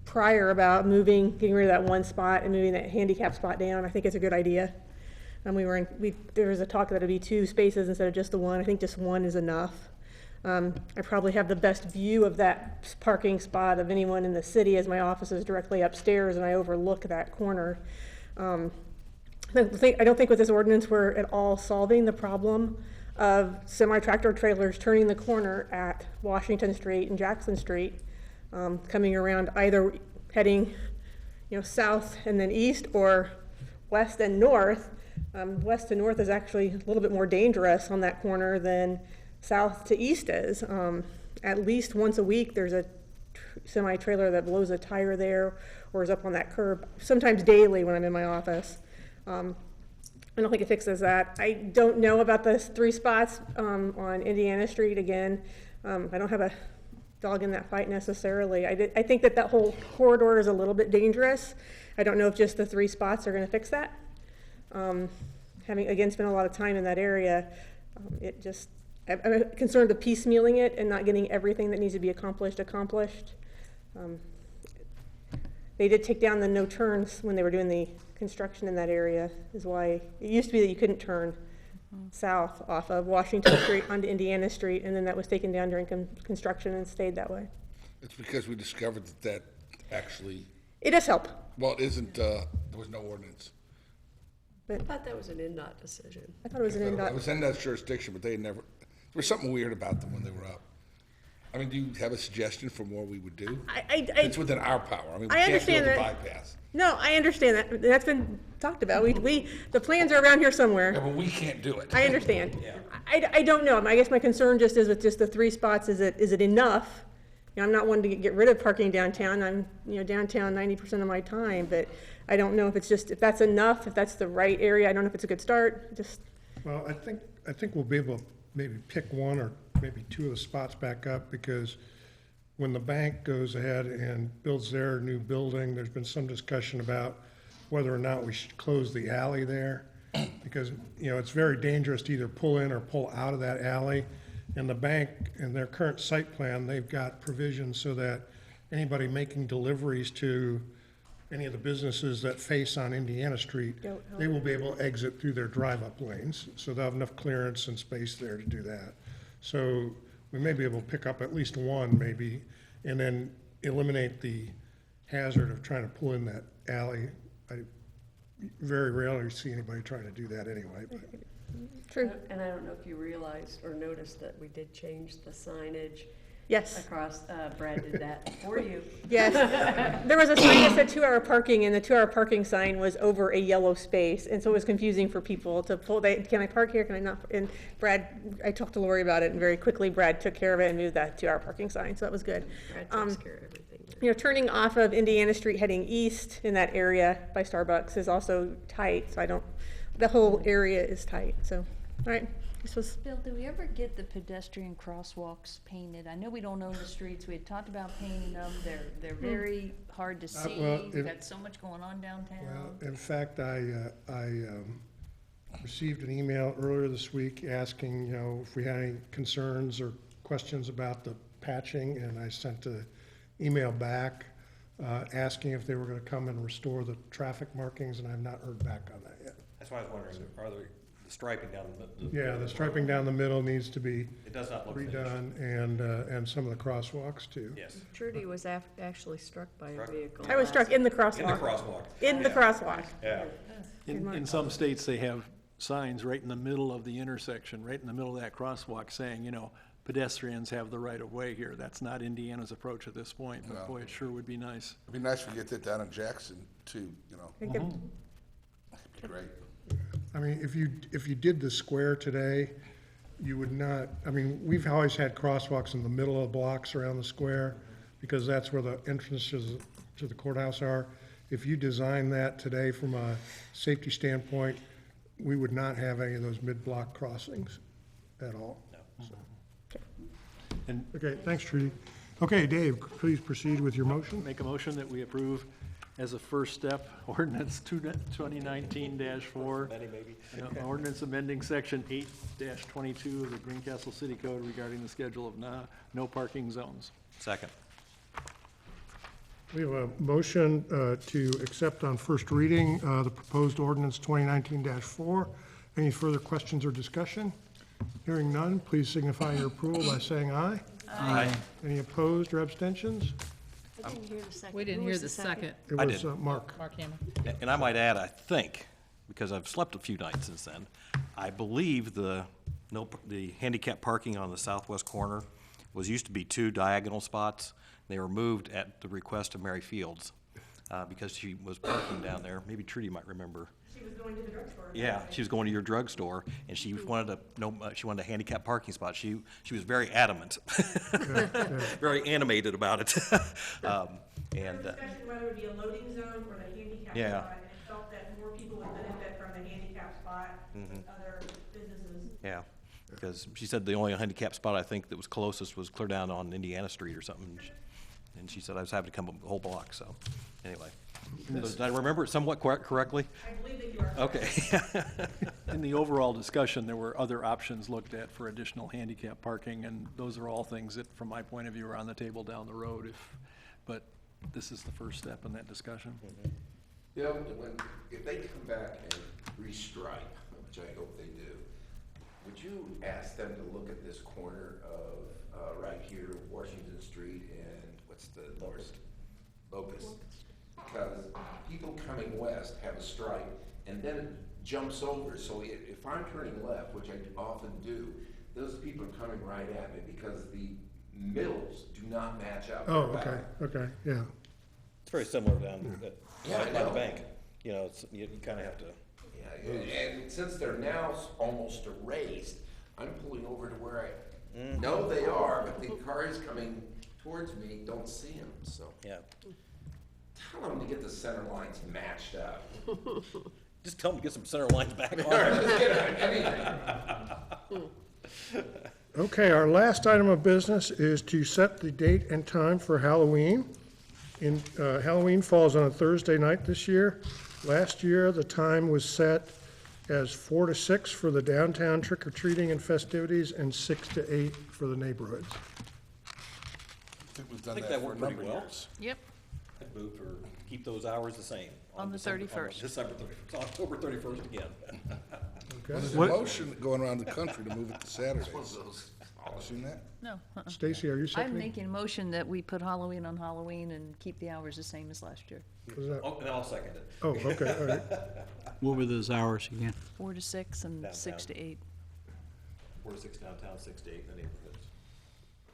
prior about getting rid of that 1 spot and moving that handicap spot down. I think it's a good idea. There was a talk that it'd be 2 spaces instead of just the 1. I think just 1 is enough. I probably have the best view of that parking spot of anyone in the city, as my office is directly upstairs and I overlook that corner. I don't think with this ordinance we're at all solving the problem of semi-tractor trailers turning the corner at Washington Street and Jackson Street, coming around either heading, south and then east, or west and north. West to north is actually a little bit more dangerous on that corner than south to east is. At least once a week, there's a semi-trailer that blows a tire there or is up on that curb, sometimes daily when I'm in my office. I don't think it fixes that. I don't know about the 3 spots on Indiana Street again. I don't have a dog in that fight necessarily. I think that whole corridor is a little bit dangerous. I don't know if just the 3 spots are going to fix that. Having, again, spent a lot of time in that area, I'm concerned of piecemealing it and not getting everything that needs to be accomplished. They did take down the no turns when they were doing the construction in that area, is why it used to be that you couldn't turn south off of Washington Street onto Indiana Street, and then that was taken down during construction and stayed that way. It's because we discovered that actually. It does help. Well, it isn't, there was no ordinance. I thought that was an NDOT decision. I thought it was an It was in that jurisdiction, but there was something weird about them when they were up. I mean, do you have a suggestion for what we would do? It's within our power. I mean, we can't do the bypass. No, I understand that. That's been talked about. The plans are around here somewhere. Yeah, but we can't do it. I understand. I don't know. I guess my concern just is with just the 3 spots, is it enough? I'm not one to get rid of parking downtown. I'm, downtown 90% of my time, but I don't know if that's enough, if that's the right area. I don't know if it's a good start. Well, I think we'll be able to maybe pick 1 or maybe 2 of the spots back up, because when the bank goes ahead and builds their new building, there's been some discussion about whether or not we should close the alley there, because, you know, it's very dangerous to either pull in or pull out of that alley. And the bank, in their current site plan, they've got provisions so that anybody making deliveries to any of the businesses that face on Indiana Street, they will be able to exit through their drive-up lanes. So they'll have enough clearance and space there to do that. So we may be able to pick up at least one maybe, and then eliminate the hazard of trying to pull in that alley. I very rarely see anybody trying to do that anyway, but. True. And I don't know if you realized or noticed that we did change the signage. Yes. Across, Brad did that for you. Yes. There was a sign that said 2-hour parking, and the 2-hour parking sign was over a yellow space, and so it was confusing for people to pull, can I park here, can I not? And Brad, I talked to Lori about it, and very quickly Brad took care of it and moved that 2-hour parking sign, so that was good. Brad takes care of everything. You know, turning off of Indiana Street heading east in that area by Starbucks is also tight, so the whole area is tight, so, all right. This was Bill, do we ever get the pedestrian crosswalks painted? I know we don't own the streets. We had talked about painting them. They're very hard to see. well, We've got so much going on downtown. Well, in fact, I received an email earlier this week asking, you know, if we had any concerns or questions about the patching, and I sent an email back asking if they were going to come and restore the traffic markings, and I've not heard back on that yet. That's why I was wondering, are there the striping down the? Yeah, the striping down the middle needs to be It does not look redone, and some of the crosswalks too. Yes. Trudy was actually struck by a vehicle. I was struck in the crosswalk. In the crosswalk. In the crosswalk. Yeah. In some states, they have signs right in the middle of the intersection, right in the middle of that crosswalk saying, you know, pedestrians have the right of way here. That's not Indiana's approach at this point, but boy, it sure would be nice. It'd be nice if we get that down in Jackson too, you know. Thank you. It'd be great. I mean, if you did the square today, you would not, I mean, we've always had crosswalks in the middle of the blocks around the square, because that's where the entrances to the courthouse are. If you design that today from a safety standpoint, we would not have any of those mid-block crossings at all. So. And Okay, thanks, Trudy. Okay, Dave, please proceed with your motion. make a motion that we approve as a first step, ordinance 2019-4. Ordinance amending section 8-22 of the Greencastle City Code regarding the schedule of no parking zones. Second. We have a motion to accept on first reading the proposed ordinance 2019-4. Any further questions or discussion? Hearing none, please signify your approval by saying aye. Aye. Any opposed or abstentions? I didn't hear the second. We didn't Who hear was the second. It I was did. Mark. Mark Hammond. And I might add, I think, because I've slept a few nights since then, I believe the handicap parking on the southwest corner used to be 2 diagonal spots. They were moved at the request of Mary Fields, because she was parking down there. Maybe Trudy might remember. She was going to the drugstore. Yeah, she was going to your drugstore, and she wanted she wanted a handicap parking spot. She was very adamant, very animated about it. There was discussion whether it would be a loading zone or the handicap Yeah. spot, and it felt that more people would benefit from the handicap spot than other businesses. Yeah, because she said the only handicap spot I think that was closest was clear down on Indiana Street or something. And she said I was having to come a whole block, so, anyway. So did I remember it somewhat correctly? I believe that you are. Okay. In the overall discussion, there were other options looked at for additional handicap parking, and those are all things that, from my point of view, are on the table down the road, but this is the first step in that discussion. You know, if they come back and restripe, which I hope they do, would you ask them to look at this corner of, right here, Washington Street and what's the north? Locust. Because people coming west have a stripe and then it jumps over. So if I'm turning left, which I often do, those people are coming right at me because the middles do not match up. Oh, okay, yeah. It's very similar down Yeah, I by know. the bank. You know, you kind of have to. Yeah, and since they're now almost erased, I'm pulling over to where I know they are, but the cars coming towards me don't see them, so. Yeah. Tell them to get the center lines matched up. Just tell them to get some center lines back on. All right, just get anything. Okay, our last item of business is to set the date and time for Halloween. Halloween falls on a Thursday night this year. Last year, the time was set as 4 to 6 for the downtown trick-or-treating and festivities, and 6 to 8 for the neighborhoods. I think we've I done think that that for a worked pretty number of well. years. Yep, I'd move for, keep those hours the same. On the December- 31st. December 31st, October 31st again. Well, there's a What- motion going around the country to move it to Saturdays. Seen that? no. Stacy, are you I'm seconding? making a motion that we put Halloween on Halloween and keep the hours the same as last year. Was that- Oh, and I'll second it. Oh, okay, all right. What were those hours again? 4 to 6 and 6 to 8. 4 to 6 downtown, 6 to 8 in the neighborhoods.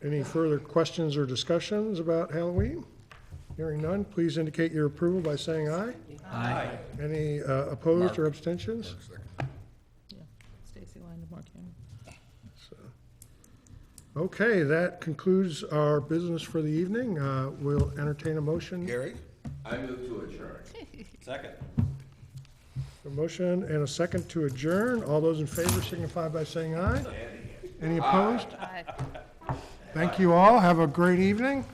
Any further questions or discussions about Halloween? Hearing none, please indicate your approval by saying aye. Aye. Any opposed or abstentions? Yeah, Stacy Line, Mark Cameron. Okay, that concludes our business for the evening. We'll entertain a motion. Gary? I move to adjourn. Second. A motion and a second to adjourn. All those in favor signify by saying aye. Any opposed? Aye. Thank you all. Have a great evening.